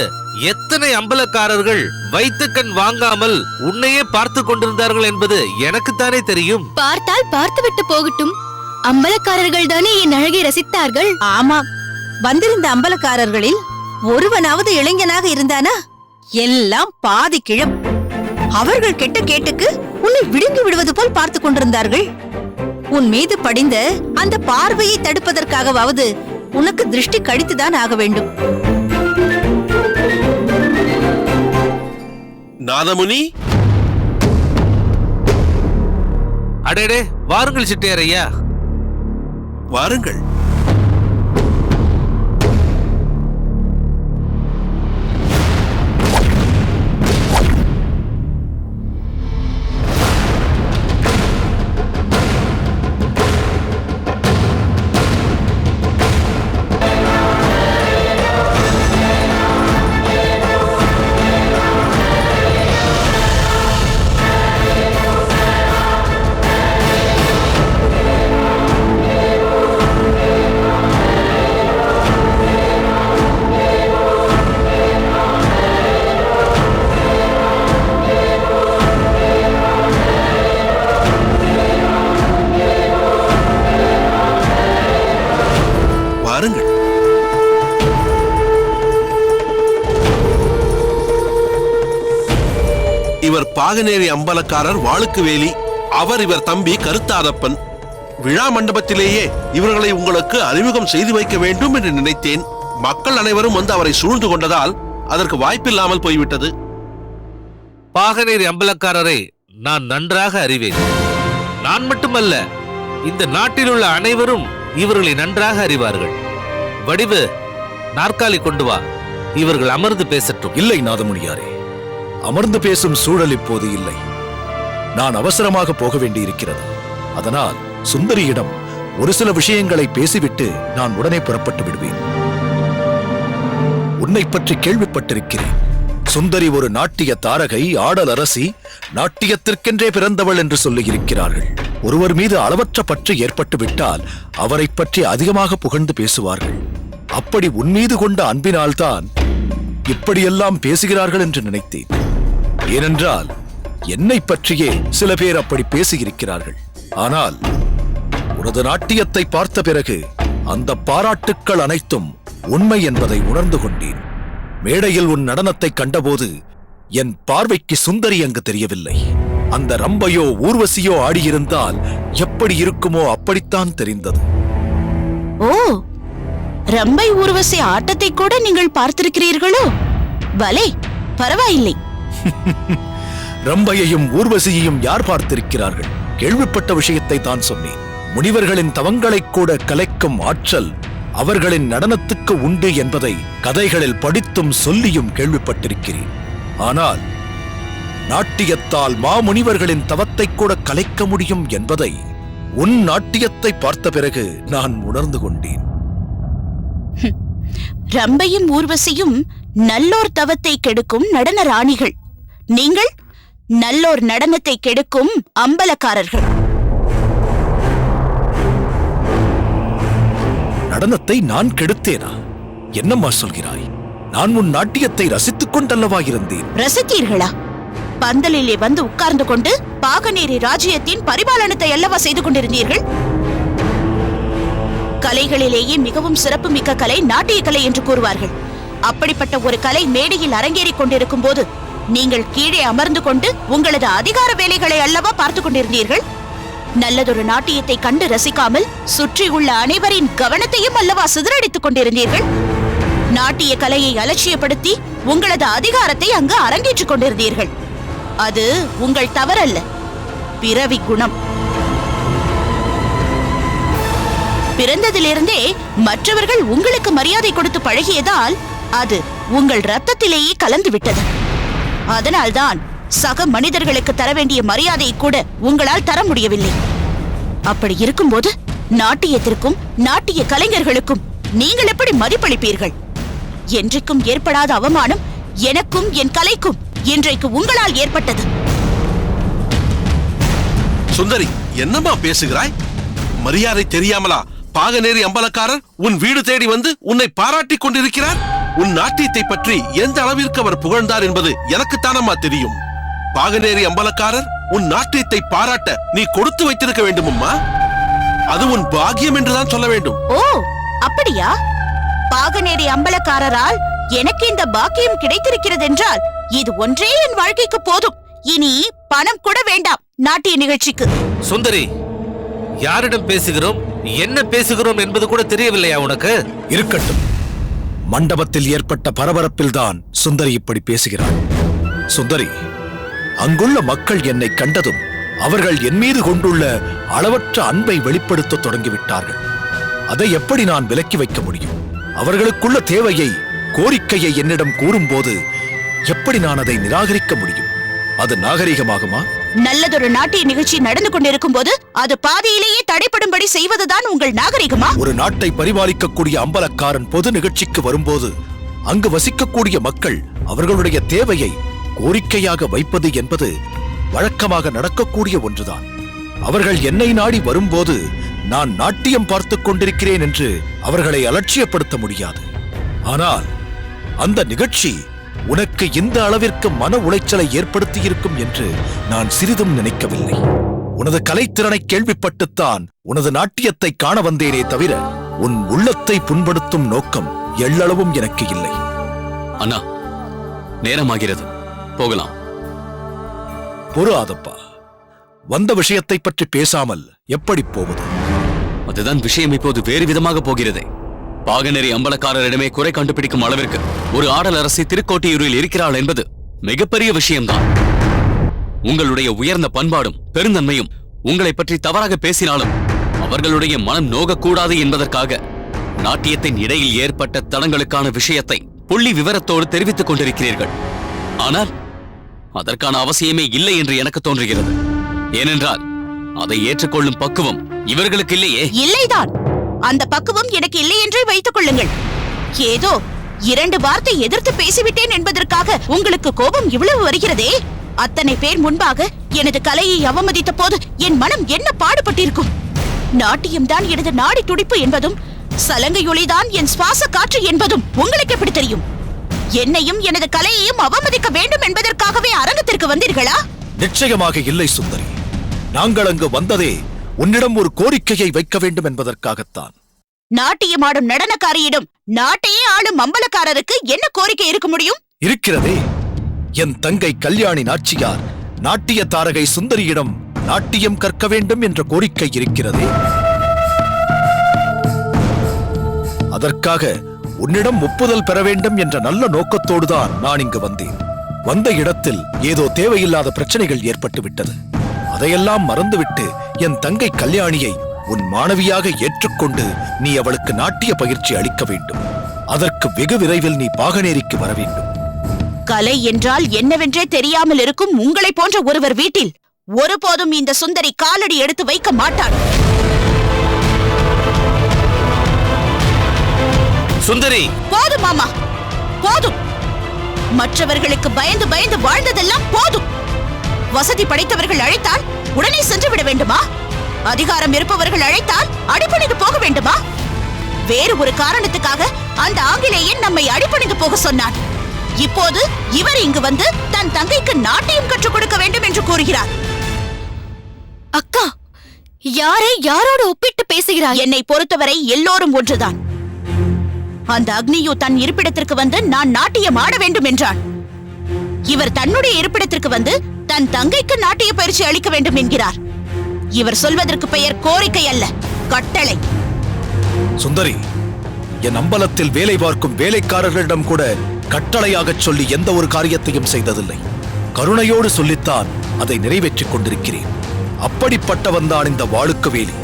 எத்தனை அம்பலக்காரர்கள் வைத்த கண் வாங்காமல் உன்னையே பார்த்து கொண்டிருந்தார்கள் என்பது எனக்குத்தானே தெரியும். பார்த்தால் பார்த்துவிட்டு போகட்டும். அம்பலக்காரர்கள் தானே என் அழகை ரசித்தார்கள். ஆமாம், வந்திருந்த அம்பலக்காரர்களில் ஒருவனாவது இளைஞனாக இருந்தானா? எல்லாம் பாதி கிழம். அவர்கள் கெட்ட கேட்டுக்கு உன்னை விழுங்கி விடுவது போல் பார்த்து கொண்டிருந்தார்கள். உன் மீது படிந்த அந்த பார்வையை தடுப்பதற்காகவாவது உனக்கு திருஷ்டி கழித்துதான் ஆக வேண்டும். நாதமுனி, அடேடே, வாருங்கள் சிட்டையரையா, வாருங்கள். வாருங்கள். இவர் பாகனேரி அம்பலக்காரர் வாளுக்கு வேலி. அவர் இவர் தம்பி கருத்தாதப்பன். விழா மண்டபத்திலேயே இவர்களை உங்களுக்கு அறிமுகம் செய்து வைக்க வேண்டும் என்று நினைத்தேன். மக்கள் அனைவரும் வந்து அவரை சூழ்ந்து கொண்டதால் அதற்கு வாய்ப்பில்லாமல் போய்விட்டது. பாகனேரி அம்பலக்காரரை நான் நன்றாக அறிவேன். நான் மட்டுமல்ல, இந்த நாட்டில் உள்ள அனைவரும் இவர்களை நன்றாக அறிவார்கள். வடிவு, நாற்காலி கொண்டு வா, இவர்கள் அமர்ந்து பேசட்டும். இல்லை நாதமுனியாரே, அமர்ந்து பேசும் சூழல் இப்போது இல்லை. நான் அவசரமாக போக வேண்டியிருக்கிறது. அதனால் சுந்தரியிடம் ஒரு சில விஷயங்களை பேசிவிட்டு நான் உடனே புறப்பட்டு விடுவேன். உன்னை பற்றி கேள்விப்பட்டிருக்கிறேன். சுந்தரி ஒரு நாட்டிய தாரகை, ஆடல் அரசி, நாட்டியத்திற்கென்றே பிறந்தவள் என்று சொல்லியிருக்கிறார்கள். ஒருவர் மீது அளவற்ற பற்று ஏற்பட்டு விட்டால் அவரை பற்றி அதிகமாக புகழ்ந்து பேசுவார்கள். அப்படி உன் மீது கொண்ட அன்பினால்தான் இப்படியெல்லாம் பேசுகிறார்கள் என்று நினைத்தேன். ஏனென்றால் என்னை பற்றியே சில பேர் அப்படி பேசியிருக்கிறார்கள். ஆனால் உனது நாட்டியத்தை பார்த்த பிறகு அந்த பாராட்டுக்கள் அனைத்தும் உண்மை என்பதை உணர்ந்து கொண்டேன். மேடையில் உன் நடனத்தை கண்டபோது என் பார்வைக்கு சுந்தரி அங்கு தெரியவில்லை. அந்த ரம்பையோ ஊர்வசியோ ஆடியிருந்தால் எப்படி இருக்குமோ அப்படித்தான் தெரிந்தது. ஓ, ரம்பை ஊர்வசி ஆட்டத்தை கூட நீங்கள் பார்த்திருக்கிறீர்களோ? பலே, பரவாயில்லை. ரம்பையையும் ஊர்வசியையும் யார் பார்த்திருக்கிறார்கள்? கேள்விப்பட்ட விஷயத்தை தான் சொன்னேன். முனிவர்களின் தவங்களைக் கூட கலைக்கும் ஆற்றல் அவர்களின் நடனத்துக்கு உண்டு என்பதை கதைகளில் படித்தும் சொல்லியும் கேள்விப்பட்டிருக்கிறேன். ஆனால் நாட்டியத்தால் மாமுனிவர்களின் தவத்தை கூட கலைக்க முடியும் என்பதை உன் நாட்டியத்தை பார்த்த பிறகு நான் உணர்ந்து கொண்டேன். ரம்பையும் ஊர்வசியும் நல்லோர் தவத்தை கெடுக்கும் நடன ராணிகள். நீங்கள் நல்லோர் நடனத்தை கெடுக்கும் அம்பலக்காரர்கள். நடனத்தை நான் கெடுத்தேனா? என்னம்மா சொல்கிறாய்? நான் உன் நாட்டியத்தை ரசித்துக் கொண்டல்லவா இருந்தேன். ரசித்தீர்களா? பந்தலிலே வந்து உட்கார்ந்து கொண்டு பாகனேரி ராஜ்யத்தின் பரிபாலனத்தை அல்லவா செய்து கொண்டிருந்தீர்கள்? கலைகளிலேயே மிகவும் சிறப்பு மிக்க கலை நாட்டிய கலை என்று கூறுவார்கள். அப்படிப்பட்ட ஒரு கலை மேடையில் அரங்கேறிக் கொண்டிருக்கும் போது நீங்கள் கீழே அமர்ந்து கொண்டு உங்களது அதிகார வேலைகளை அல்லவா பார்த்துக் கொண்டிருந்தீர்கள். நல்லதொரு நாட்டியத்தை கண்டு ரசிக்காமல் சுற்றி உள்ள அனைவரின் கவனத்தையும் அல்லவா சிதறடித்துக் கொண்டிருந்தீர்கள். நாட்டிய கலையை அலட்சியப்படுத்தி உங்களது அதிகாரத்தை அங்கு அரங்கேற்றிக் கொண்டிருந்தீர்கள். அது உங்கள் தவறல்ல, பிறவி குணம். பிறந்ததிலிருந்தே மற்றவர்கள் உங்களுக்கு மரியாதை கொடுத்து பழகியதால் அது உங்கள் ரத்தத்திலேயே கலந்து விட்டது. அதனால்தான் சக மனிதர்களுக்கு தர வேண்டிய மரியாதையை கூட உங்களால் தர முடியவில்லை. அப்படி இருக்கும்போது நாட்டியத்திற்கும் நாட்டிய கலைஞர்களுக்கும் நீங்கள் எப்படி மதிப்பளிப்பீர்கள்? என்றைக்கும் ஏற்படாத அவமானம் எனக்கும் என் கலைக்கும் இன்றைக்கு உங்களால் ஏற்பட்டது. சுந்தரி, என்னமா பேசுகிறாய்? மரியாதை தெரியாமலா பாகநேரி அம்பலக்காரர் உன் வீடு தேடி வந்து உன்னை பாராட்டிக் கொண்டிருக்கிறார்? உன் நாட்டியத்தை பற்றி எந்த அளவிற்கு அவர் புகழ்ந்தார் என்பது எனக்குத்தானம்மா தெரியும். பாகநேரி அம்பலக்காரர் உன் நாட்டியத்தை பாராட்ட நீ கொடுத்து வைத்திருக்க வேண்டுமம்மா. அது உன் பாக்கியம் என்றுதான் சொல்ல வேண்டும். ஓ, அப்படியா? பாகநேரி அம்பலக்காரரால் எனக்கு இந்த பாக்கியம் கிடைத்திருக்கிறது என்றால் இது ஒன்றே என் வாழ்க்கைக்கு போதும். இனி பணம் கூட வேண்டாம் நாட்டிய நிகழ்ச்சிக்கு. சுந்தரி, யாரிடம் பேசுகிறோம், என்ன பேசுகிறோம் என்பது கூட தெரியவில்லையா உனக்கு? இருக்கட்டும். மண்டபத்தில் ஏற்பட்ட பரபரப்பில்தான் சுந்தரி இப்படி பேசுகிறாள். சுந்தரி, அங்குள்ள மக்கள் என்னை கண்டதும் அவர்கள் என் மீது கொண்டுள்ள அளவற்ற அன்பை வெளிப்படுத்த தொடங்கிவிட்டார்கள். அதை எப்படி நான் விலக்கி வைக்க முடியும்? அவர்களுக்குள்ள தேவையை, கோரிக்கையை என்னிடம் கூறும்போது எப்படி நான் அதை நிராகரிக்க முடியும்? அது நாகரிகமாகுமா? நல்லதொரு நாட்டிய நிகழ்ச்சி நடந்து கொண்டிருக்கும் போது அது பாதியிலேயே தடைப்படும்படி செய்வதுதான் உங்கள் நாகரிகமா? ஒரு நாட்டை பரிபாலிக்கக்கூடிய அம்பலக்காரன் பொது நிகழ்ச்சிக்கு வரும்போது அங்கு வசிக்கக்கூடிய மக்கள் அவர்களுடைய தேவையை கோரிக்கையாக வைப்பது என்பது வழக்கமாக நடக்கக்கூடிய ஒன்றுதான். அவர்கள் என்னை நாடி வரும்போது நான் நாட்டியம் பார்த்துக் கொண்டிருக்கிறேன் என்று அவர்களை அலட்சியப்படுத்த முடியாது. ஆனால் அந்த நிகழ்ச்சி உனக்கு இந்த அளவிற்கு மன உளைச்சலை ஏற்படுத்தியிருக்கும் என்று நான் சிறிதும் நினைக்கவில்லை. உனது கலைத்திறனை கேள்விப்பட்டுத்தான் உனது நாட்டியத்தை காண வந்தேனே தவிர உன் உள்ளத்தை புண்படுத்தும் நோக்கம் எள்ளளவும் எனக்கு இல்லை. அண்ணா, நேரமாகிறது, போகலாம். பொறுஆதப்பா, வந்த விஷயத்தை பற்றி பேசாமல் எப்படி போவது? அதுதான் விஷயம் இப்போது வேறு விதமாக போகிறதே. பாகநேரி அம்பலக்காரரிடமே குறை கண்டுபிடிக்கும் அளவிற்கு ஒரு ஆடல் அரசி திருக்கோட்டியூரில் இருக்கிறாள் என்பது மிகப்பெரிய விஷயம்தான். உங்களுடைய உயர்ந்த பண்பாடும் பெருந்தன்மையும் உங்களை பற்றி தவறாக பேசினாலும் அவர்களுடைய மனம் நோகக்கூடாது என்பதற்காக நாட்டியத்தின் இடையில் ஏற்பட்ட தடங்களுக்கான விஷயத்தை புள்ளி விவரத்தோடு தெரிவித்துக் கொண்டிருக்கிறீர்கள். ஆனால் அதற்கான அவசியமே இல்லை என்று எனக்கு தோன்றுகிறது. ஏனென்றால் அதை ஏற்றுக்கொள்ளும் பக்குவம் இவர்களுக்கு இல்லையே. இல்லைதான், அந்த பக்குவம் எனக்கு இல்லை என்றே வைத்துக் கொள்ளுங்கள். ஏதோ 2 வார்த்தை எதிர்த்து பேசிவிட்டேன் என்பதற்காக உங்களுக்கு கோபம் இவ்வளவு வருகிறதே. அத்தனை பேர் முன்பாக எனது கலையை அவமதித்த போது என் மனம் என்ன பாடுபட்டிருக்கும்? நாட்டியம்தான் எனது நாடி துடிப்பு என்பதும் சலங்கையொலிதான் என் சுவாச காற்று என்பதும் உங்களுக்கு எப்படி தெரியும்? என்னையும் எனது கலையையும் அவமதிக்க வேண்டும் என்பதற்காகவே அரங்கத்திற்கு வந்தீர்களா? நிச்சயமாக இல்லை சுந்தரி. நாங்கள் அங்கு வந்ததே உன்னிடம் ஒரு கோரிக்கையை வைக்க வேண்டும் என்பதற்காகத்தான். நாட்டியமாடும் நடனக்காரியிடம் நாட்டையே ஆளும் அம்பலக்காரருக்கு என்ன கோரிக்கை இருக்க முடியும்? இருக்கிறதே. என் தங்கை கல்யாணி நாச்சியார் நாட்டிய தாரகை சுந்தரியிடம் நாட்டியம் கற்க வேண்டும் என்ற கோரிக்கை இருக்கிறதே. அதற்காக உன்னிடம் ஒப்புதல் பெற வேண்டும் என்ற நல்ல நோக்கத்தோடுதான் நான் இங்கு வந்தேன். வந்த இடத்தில் ஏதோ தேவையில்லாத பிரச்சனைகள் ஏற்பட்டு விட்டது. அதையெல்லாம் மறந்துவிட்டு என் தங்கை கல்யாணியை உன் மாணவியாக ஏற்றுக்கொண்டு நீ அவளுக்கு நாட்டிய பயிற்சி அளிக்க வேண்டும். அதற்கு வெகு விரைவில் நீ பாகநேரிக்கு வர வேண்டும். கலை என்றால் என்னவென்றே தெரியாமல் இருக்கும் உங்களை போன்ற ஒருவர் வீட்டில் ஒருபோதும் இந்த சுந்தரி காலடி எடுத்து வைக்க மாட்டாள். சுந்தரி, போதும் மாமா, போதும். மற்றவர்களுக்கு பயந்து பயந்து வாழ்ந்ததெல்லாம் போதும். வசதி படைத்தவர்கள் அழைத்தால் உடனே சென்று விட வேண்டுமா? அதிகாரம் இருப்பவர்கள் அழைத்தால் அடிபணிந்து போக வேண்டுமா? வேறு ஒரு காரணத்துக்காக அந்த ஆங்கிலேயன் நம்மை அடிபணிந்து போக சொன்னான். இப்போது இவர் இங்கு வந்து தன் தங்கைக்கு நாட்டியம் கற்றுக் கொடுக்க வேண்டும் என்று கூறுகிறார். அக்கா, யாரை யாரோடு ஒப்பிட்டு பேசுகிறாய்? என்னை பொறுத்தவரை எல்லோரும் ஒன்றுதான். அந்த அக்னியு தன் இருப்பிடத்திற்கு வந்து நான் நாட்டியம் ஆட வேண்டும் என்றான். இவர் தன்னுடைய இருப்பிடத்திற்கு வந்து தன் தங்கைக்கு நாட்டிய பயிற்சி அளிக்க வேண்டும் என்கிறார். இவர் சொல்வதற்கு பெயர் கோரிக்கை அல்ல, கட்டளை. சுந்தரி, என் அம்பலத்தில் வேலை பார்க்கும் வேலைக்காரர்களிடம் கூட கட்டளையாக சொல்லி எந்த ஒரு காரியத்தையும் செய்ததில்லை. கருணையோடு சொல்லித்தான் அதை நிறைவேற்றிக் கொண்டிருக்கிறேன். அப்படிப்பட்டவன் தான் இந்த வாளுக்கு வேலி.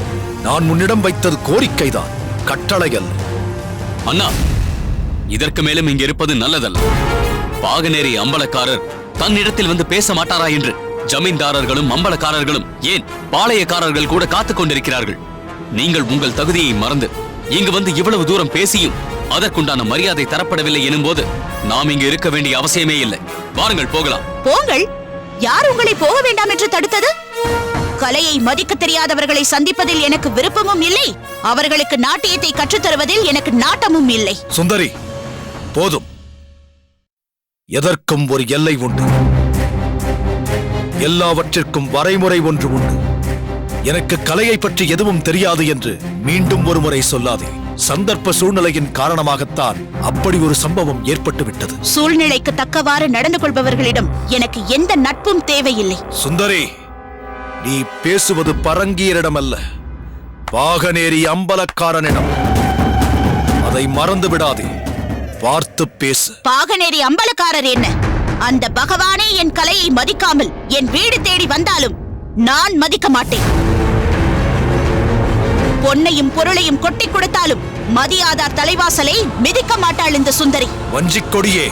நான் உன்னிடம் வைத்தது கோரிக்கைதான், கட்டளை அல்ல. அண்ணா, இதற்கு மேலும் இங்க இருப்பது நல்லதல்ல. பாகனேரி அம்பலக்காரர் தன்னிடத்தில் வந்து பேச மாட்டாரா என்று ஜமீன்தாரர்களும் அம்பலக்காரர்களும் ஏன் பாளையக்காரர்கள் கூட காத்துக் கொண்டிருக்கிறார்கள். நீங்கள் உங்கள் தகுதியை மறந்து இங்கு வந்து இவ்வளவு தூரம் பேசியும் அதற்குண்டான மரியாதை தரப்படவில்லை எனும்போது நாம் இங்கு இருக்க வேண்டிய அவசியமே இல்லை. வாருங்கள் போகலாம். போங்கள். யார் உங்களை போக வேண்டாம் என்று தடுத்தது? கலையை மதிக்க தெரியாதவர்களை சந்திப்பதில் எனக்கு விருப்பமும் இல்லை, அவர்களுக்கு நாட்டியத்தை கற்றுத்தருவதில் எனக்கு நாட்டமும் இல்லை. சுந்தரி, போதும். எதற்கும் ஒரு எல்லை உண்டு. எல்லாவற்றிற்கும் வரைமுறை ஒன்று உண்டு. எனக்கு கலையை பற்றி எதுவும் தெரியாது என்று மீண்டும் ஒரு முறை சொல்லாதே. சந்தர்ப்ப சூழ்நிலையின் காரணமாகத்தான் அப்படி ஒரு சம்பவம் ஏற்பட்டு விட்டது. சூழ்நிலைக்கு தக்கவாறு நடந்து கொள்பவர்களிடம் எனக்கு எந்த நட்பும் தேவையில்லை. சுந்தரி, நீ பேசுவது பரங்கியரிடம் அல்ல, பாகனேரி அம்பலக்காரனிடம். அதை மறந்து விடாதே. பார்த்து பேசு. பாகனேரி அம்பலக்காரர் என்ன? அந்த பகவானே என் கலையை மதிக்காமல் என் வீடு தேடி வந்தாலும் நான் மதிக்க மாட்டேன். பொன்னையும் பொருளையும் கொட்டி கொடுத்தாலும் மதியாதார் தலைவாசலை மிதிக்க மாட்டாள் இந்த சுந்தரி. வஞ்சிக் கொடியே,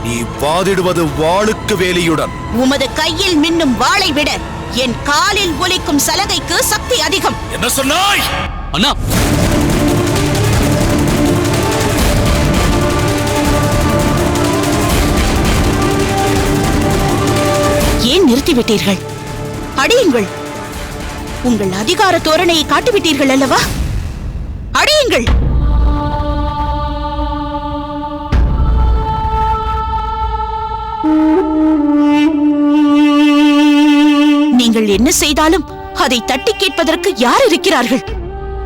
நீ வாதிடுவது வாளுக்கு வேலியுடன். உமது கையில் மின்னும் வாளை விட என் காலில் ஒலிக்கும் சலகைக்கு சக்தி அதிகம். என்ன சொன்னாய்? அண்ணா, ஏன் நிறுத்திவிட்டீர்கள்? அடியுங்கள். உங்கள் அதிகார தோரணையை காட்டிவிட்டீர்கள் அல்லவா? அடியுங்கள். நீங்கள் என்ன செய்தாலும் அதை தட்டி கேட்பதற்கு யார் இருக்கிறார்கள்?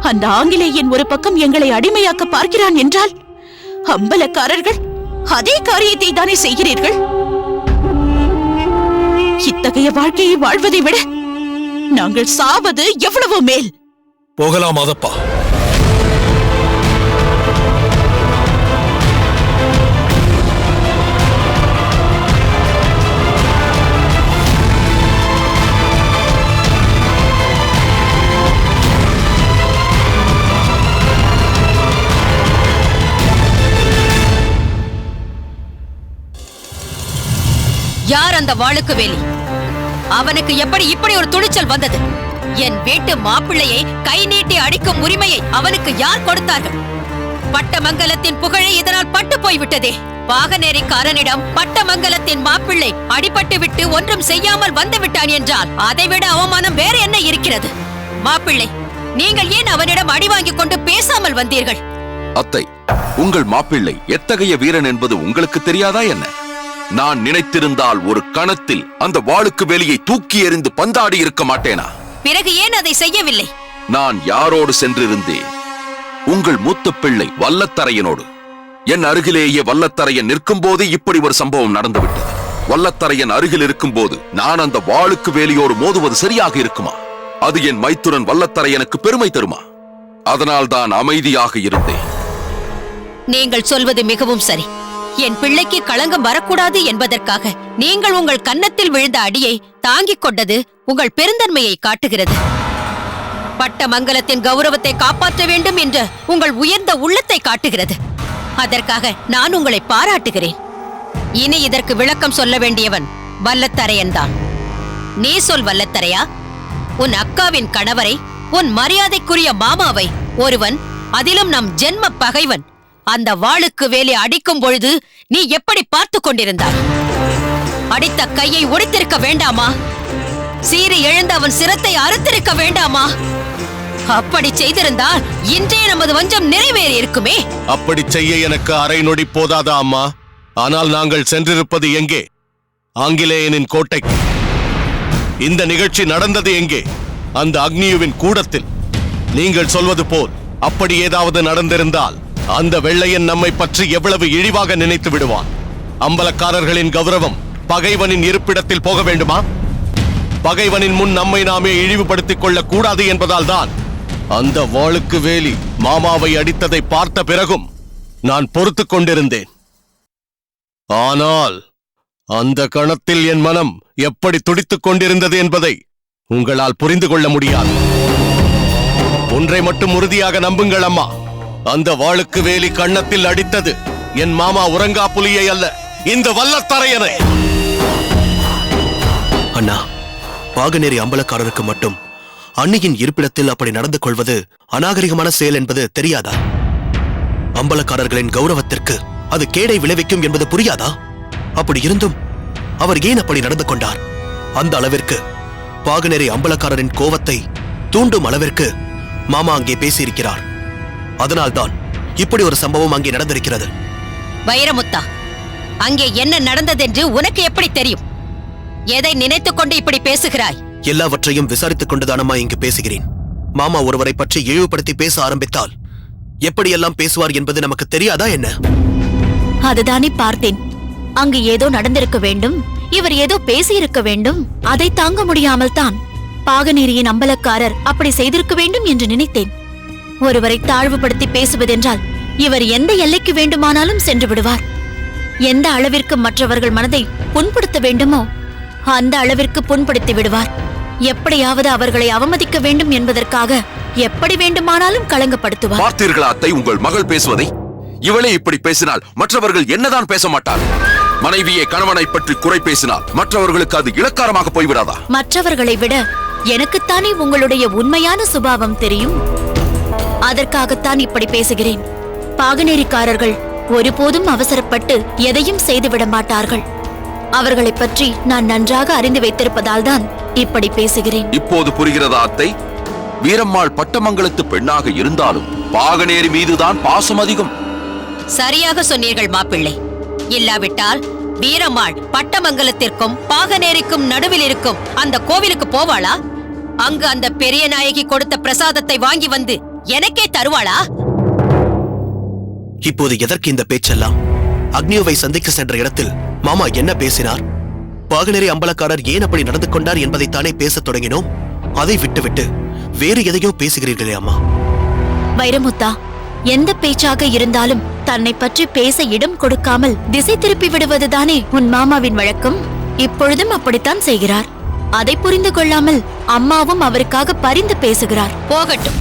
அந்த ஆங்கிலேயன் ஒரு பக்கம் எங்களை அடிமையாக்க பார்க்கிறான் என்றால் அம்பலக்காரர்கள் அதே காரியத்தை தானே செய்கிறீர்கள். இத்தகைய வாழ்க்கையை வாழ்வதை விட நாங்கள் சாவது எவ்வளவு மேல். போகலாம் மாதப்பா. யார் அந்த வாளுக்கு வேலி? அவனுக்கு எப்படி இப்படி ஒரு துணிச்சல் வந்தது? என் வீட்டு மாப்பிள்ளையை கை நீட்டி அடிக்கும் உரிமையை அவனுக்கு யார் கொடுத்தார்கள்? பட்டமங்கலத்தின் புகழை இதனால் பட்டு போய்விட்டதே. பாகனேரிக்காரனிடம் பட்டமங்கலத்தின் மாப்பிள்ளை அடிபட்டு விட்டு ஒன்றும் செய்யாமல் வந்து விட்டான் என்றால் அதைவிட அவமானம் வேற என்ன இருக்கிறது? மாப்பிள்ளை, நீங்கள் ஏன் அவனிடம் அடி வாங்கிக் கொண்டு பேசாமல் வந்தீர்கள்? அத்தை, உங்கள் மாப்பிள்ளை எத்தகைய வீரன் என்பது உங்களுக்கு தெரியாதா என்ன? நான் நினைத்திருந்தால் ஒரு கணத்தில் அந்த வாளுக்கு வேலியை தூக்கி எறிந்து பந்தாடி இருக்க மாட்டேனா? பிறகு ஏன் அதை செய்யவில்லை? நான் யாரோடு சென்றிருந்தேன்? உங்கள் மூத்த பிள்ளை வல்லத்தரையனோடு. என் அருகிலேயே வல்லத்தரையன் நிற்கும் போது இப்படி ஒரு சம்பவம் நடந்துவிட்டது. வல்லத்தரையன் அருகில் இருக்கும் போது நான் அந்த வாளுக்கு வேலியோடு மோதுவது சரியாக இருக்குமா? அது என் மைத்துரன் வல்லத்தரையனுக்கு பெருமை தருமா? அதனால் தான் அமைதியாக இருந்தேன். நீங்கள் சொல்வது மிகவும் சரி. என் பிள்ளைக்கு களங்கம் வரக்கூடாது என்பதற்காக நீங்கள் உங்கள் கன்னத்தில் விழுந்த அடியை தாங்கிக் கொண்டது உங்கள் பெருந்தன்மையை காட்டுகிறது. பட்டமங்கலத்தின் கௌரவத்தை காப்பாற்ற வேண்டும் என்ற உங்கள் உயர்ந்த உள்ளத்தை காட்டுகிறது. அதற்காக நான் உங்களை பாராட்டுகிறேன். இனி இதற்கு விளக்கம் சொல்ல வேண்டியவன் வல்லத்தரையன் தான். நீ சொல் வல்லத்தரையா. உன் அக்காவின் கணவரை, உன் மரியாதைக்குரிய மாமாவை ஒருவன், அதிலும் நம் ஜென்ம பகைவன், அந்த வாளுக்கு வேலி அடிக்கும் பொழுது நீ எப்படி பார்த்து கொண்டிருந்தாய்? அடித்த கையை ஒடித்திருக்க வேண்டாமா? சீறி எழுந்த அவன் சிரத்தை அறுத்திருக்க வேண்டாமா? அப்படி செய்திருந்தால் இன்றைய நமது வஞ்சம் நிறைவேறி இருக்குமே. அப்படி செய்ய எனக்கு அரை நொடி போதாதா அம்மா? ஆனால் நாங்கள் சென்றிருப்பது எங்கே? ஆங்கிலேயனின் கோட்டைக்கு. இந்த நிகழ்ச்சி நடந்தது எங்கே? அந்த அக்னியுவின் கூடத்தில். நீங்கள் சொல்வது போல் அப்படி ஏதாவது நடந்திருந்தால் அந்த வெள்ளையன் நம்மை பற்றி எவ்வளவு இழிவாக நினைத்து விடுவான். அம்பலக்காரர்களின் கௌரவம் பகைவனின் இருப்பிடத்தில் போக வேண்டுமா? பகைவனின் முன் நம்மை நாமே இழிவுபடுத்திக் கொள்ள கூடாது என்பதால் தான் அந்த வாளுக்கு வேலி மாமாவை அடித்ததை பார்த்த பிறகும் நான் பொறுத்துக் கொண்டிருந்தேன். ஆனால் அந்த கணத்தில் என் மனம் எப்படி துடித்துக் கொண்டிருந்தது என்பதை உங்களால் புரிந்து கொள்ள முடியாது. ஒன்றை மட்டும் உறுதியாக நம்புங்கள் அம்மா, அந்த வாளுக்கு வேலி கன்னத்தில் அடித்தது என் மாமா உறங்கா புலியை அல்ல, இந்த வல்லத்தரையனை. அண்ணா, பாகநேரி அம்பலக்காரருக்கு மட்டும் அன்னியின் இருப்பிடத்தில் அப்படி நடந்து கொள்வது அநாகரிகமான செயல் என்பது தெரியாதா? அம்பலக்காரர்களின் கௌரவத்திற்கு அது கேடை விளைவிக்கும் என்பது புரியாதா? அப்படி இருந்தும் அவர் ஏன் அப்படி நடந்து கொண்டார்? அந்த அளவிற்கு பாகநேரி அம்பலக்காரரின் கோவத்தை தூண்டும் அளவிற்கு மாமா அங்கே பேசியிருக்கிறார். அதனால்தான் இப்படி ஒரு சம்பவம் அங்கே நடந்திருக்கிறது. வைரமுத்தா, அங்கே என்ன நடந்ததென்று உனக்கு எப்படி தெரியும்? எதை நினைத்துக் கொண்டு இப்படி பேசுகிறாய்? எல்லாவற்றையும் விசாரித்துக் கொண்டுதானம்மா இங்கு பேசுகிறேன். மாமா ஒருவரை பற்றி இழிவுபடுத்தி பேச ஆரம்பித்தால் எப்படியெல்லாம் பேசுவார் என்பது நமக்கு தெரியாதா என்ன? அதுதானே பார்த்தேன். அங்கு ஏதோ நடந்திருக்க வேண்டும், இவர் ஏதோ பேசியிருக்க வேண்டும். அதை தாங்க முடியாமல் தான் பாகநேரியின் அம்பலக்காரர் அப்படி செய்திருக்க வேண்டும் என்று நினைத்தேன். ஒருவரை தாழ்வுபடுத்தி பேசுவதென்றால் இவர் எந்த எல்லைக்கு வேண்டுமானாலும் சென்று விடுவார். எந்த அளவிற்கு மற்றவர்கள் மனதை புண்படுத்த வேண்டுமோ அந்த அளவிற்கு புண்படுத்தி விடுவார். எப்படியாவது அவர்களை அவமதிக்க வேண்டும் என்பதற்காக எப்படி வேண்டுமானாலும் களங்கப்படுத்துவார். பார்த்தீர்களா அத்தை உங்கள் மகள் பேசுவதை? இவளே இப்படி பேசினால் மற்றவர்கள் என்னதான் பேச மாட்டார்? மனைவியை கணவனை பற்றி குறை பேசினால் மற்றவர்களுக்கு அது இலக்காரமாக போய்விடாதா? மற்றவர்களை விட எனக்குத்தானே உங்களுடைய உண்மையான சுபாவம் தெரியும். அதற்காகத்தான் இப்படி பேசுகிறேன். பாகநேரிக்காரர்கள் ஒருபோதும் அவசரப்பட்டு எதையும் செய்துவிட மாட்டார்கள். அவர்களை பற்றி நான் நன்றாக அறிந்து வைத்திருப்பதால் தான் இப்படி பேசுகிறேன். இப்போது புரிகிறதா அத்தை? வீரம்மாள் பட்டமங்கலத்து பெண்ணாக இருந்தாலும் பாகநேரி மீதுதான் பாசம் அதிகம். சரியாக சொன்னீர்கள் மாப்பிள்ளை. இல்லாவிட்டால் வீரம்மாள் பட்டமங்கலத்திற்கும் பாகநேரிக்கும் நடுவில் இருக்கும் அந்த கோவிலுக்கு போவாளா? அங்கு அந்த பெரிய நாயகி கொடுத்த பிரசாதத்தை வாங்கி வந்து எனக்கே தருவாளா? இப்போது எதற்கு இந்த பேச்செல்லாம்? அக்னியோவை சந்திக்க சென்ற இடத்தில் மாமா என்ன பேசினார்? பாகநேரி அம்பலக்காரர் ஏன் அப்படி நடந்து கொண்டார் என்பதைத்தானே பேசத் தொடங்கினோம். அதை விட்டுவிட்டு வேறு எதையோ பேசுகிறீர்களே அம்மா. வைரமுத்தா, எந்த பேச்சாக இருந்தாலும் தன்னை பற்றி பேச இடம் கொடுக்காமல் திசை திருப்பி விடுவதுதானே உன் மாமாவின் வழக்கம். இப்பொழுதும் அப்படித்தான் செய்கிறார். அதை புரிந்து கொள்ளாமல் அம்மாவும் அவருக்காக பரிந்து பேசுகிறார். போகட்டும்,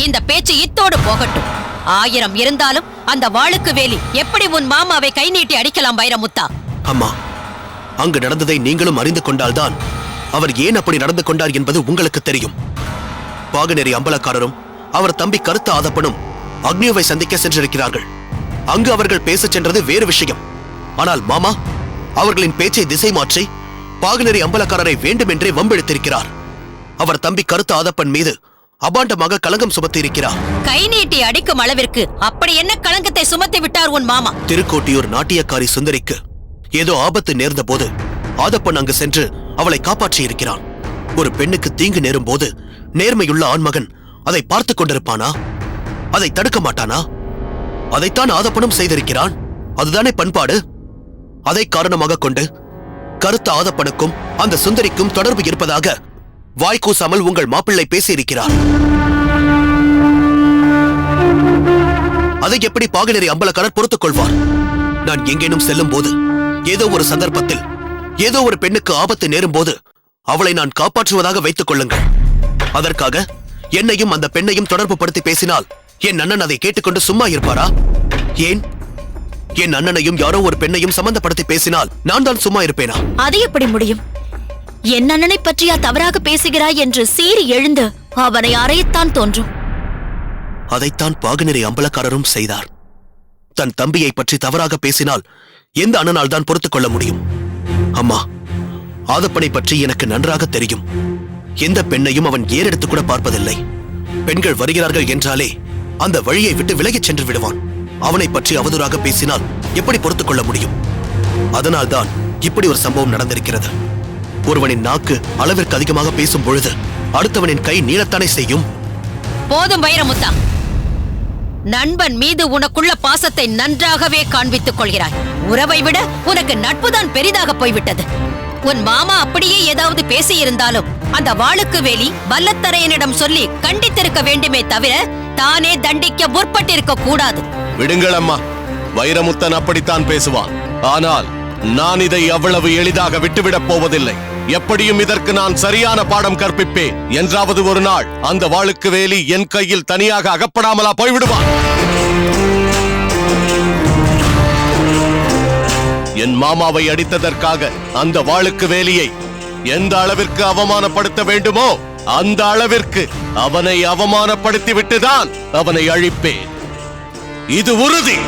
இந்த பேச்சு இத்தோடு போகட்டும். 1000 இருந்தாலும் அந்த வாளுக்கு வேலி எப்படி உன் மாமாவை கை நீட்டி அடிக்கலாம் வைரமுத்தா? அம்மா, அங்கு நடந்ததை நீங்களும் அறிந்து கொண்டால்தான் அவர் ஏன் அப்படி நடந்து கொண்டார் என்பது உங்களுக்கு தெரியும். பாகநேரி அம்பலக்காரரும் அவர் தம்பி கருத்த ஆதப்பனும் அக்னியோவை சந்திக்க சென்றிருக்கிறார்கள். அங்கு அவர்கள் பேசச் சென்றது வேறு விஷயம். ஆனால் மாமா அவர்களின் பேச்சை திசை மாற்றி பாகநேரி அம்பலக்காரரை வேண்டுமென்றே வம்பெடுத்திருக்கிறார். அவர் தம்பி கருத்த ஆதப்பன் மீது அபாண்டமாக களங்கம் சுமத்தி இருக்கிறார். கை நீட்டி அடிக்கும் அளவிற்கு அப்படி என்ன களங்கத்தை சுமத்தி விட்டார் உன் மாமா? திருக்கோட்டியூர் நாட்டியக்காரி சுந்தரிக்கு ஏதோ ஆபத்து நேர்ந்த போது ஆதப்பன் அங்கு சென்று அவளை காப்பாற்றியிருக்கிறான். ஒரு பெண்ணுக்கு தீங்கு நேரும் போது நேர்மையுள்ள ஆண்மகன் அதை பார்த்துக் கொண்டிருப்பானா? அதை தடுக்க மாட்டானா? அதைத்தான் ஆதப்பனும் செய்திருக்கிறான். அதுதானே பண்பாடு. அதை காரணமாக கொண்டு கருத்த ஆதப்பனுக்கும் அந்த சுந்தரிக்கும் தொடர்பு இருப்பதாக வாய்க்கூசாமல் உங்கள் மாப்பிள்ளை பேசியிருக்கிறார். அதை எப்படி பாகநேரி அம்பலக்காரர் பொறுத்துக் கொள்வார்? நான் எங்கேனும் செல்லும் போது ஏதோ ஒரு சந்தர்ப்பத்தில் ஏதோ ஒரு பெண்ணுக்கு ஆபத்து நேரும் போது அவளை நான் காப்பாற்றுவதாக வைத்துக் கொள்ளுங்கள். அதற்காக என்னையும் அந்த பெண்ணையும் தொடர்பு படுத்தி பேசினால் என் அண்ணன் அதை கேட்டுக்கொண்டு சும்மா இருப்பாரா? ஏன் என் அண்ணனையும் யாரோ ஒரு பெண்ணையும் சம்பந்தப்படுத்தி பேசினால் நான் தான் சும்மா இருப்பேனா? அது எப்படி முடியும்? என் அண்ணனை பற்றியா தவறாக பேசுகிறாய் என்று சீறி எழுந்து அவனை அறையத்தான் தோன்றும். அதைத்தான் பாகநேரி அம்பலக்காரரும் செய்தார். தன் தம்பியை பற்றி தவறாக பேசினால் எந்த அண்ணனால் தான் பொறுத்துக் கொள்ள முடியும்? அம்மா, ஆதப்பனை பற்றி எனக்கு நன்றாக தெரியும். எந்த பெண்ணையும் அவன் ஏறெடுத்து கூட பார்ப்பதில்லை. பெண்கள் வருகிறார்கள் என்றாலே அந்த வழியை விட்டு விலகிச் சென்று விடுவான். அவனை பற்றி அவதூறாக பேசினால் எப்படி பொறுத்துக் கொள்ள முடியும்? அதனால்தான் இப்படி ஒரு சம்பவம் நடந்திருக்கிறது. ஒருவனின் நாக்கு அளவிற்கு அதிகமாக பேசும் பொழுது அடுத்தவனின் கை நீளத்தானே செய்யும். போதும் வைரமுத்தா, நண்பன் மீது உனக்குள்ள பாசத்தை நன்றாகவே காண்பித்துக் கொள்கிறாய். உறவை விட உனக்கு நட்புதான் பெரிதாக போய்விட்டது. உன் மாமா அப்படியே ஏதாவது பேசியிருந்தாலும் அந்த வாளுக்கு வேலி வல்லத்தரையனிடம் சொல்லி கண்டித்திருக்க வேண்டுமே தவிர தானே தண்டிக்க முற்பட்டிருக்க கூடாது. விடுங்கள் அம்மா, வைரமுத்தன் அப்படித்தான் பேசுவான். ஆனால் நான் இதை அவ்வளவு எளிதாக விட்டுவிடப் போவதில்லை. எப்படியும் இதற்கு நான் சரியான பாடம் கற்பிப்பேன். என்றாவது ஒரு நாள் அந்த வாளுக்கு வேலி என் கையில் தனியாக அகப்படாமலா போய்விடுவான். என் மாமாவை அடித்ததற்காக அந்த வாளுக்கு வேலியை எந்த அளவிற்கு அவமானப்படுத்த வேண்டுமோ அந்த அளவிற்கு அவனை அவமானப்படுத்தி விட்டுதான் அவனை அழிப்பேன். இது உறுதி.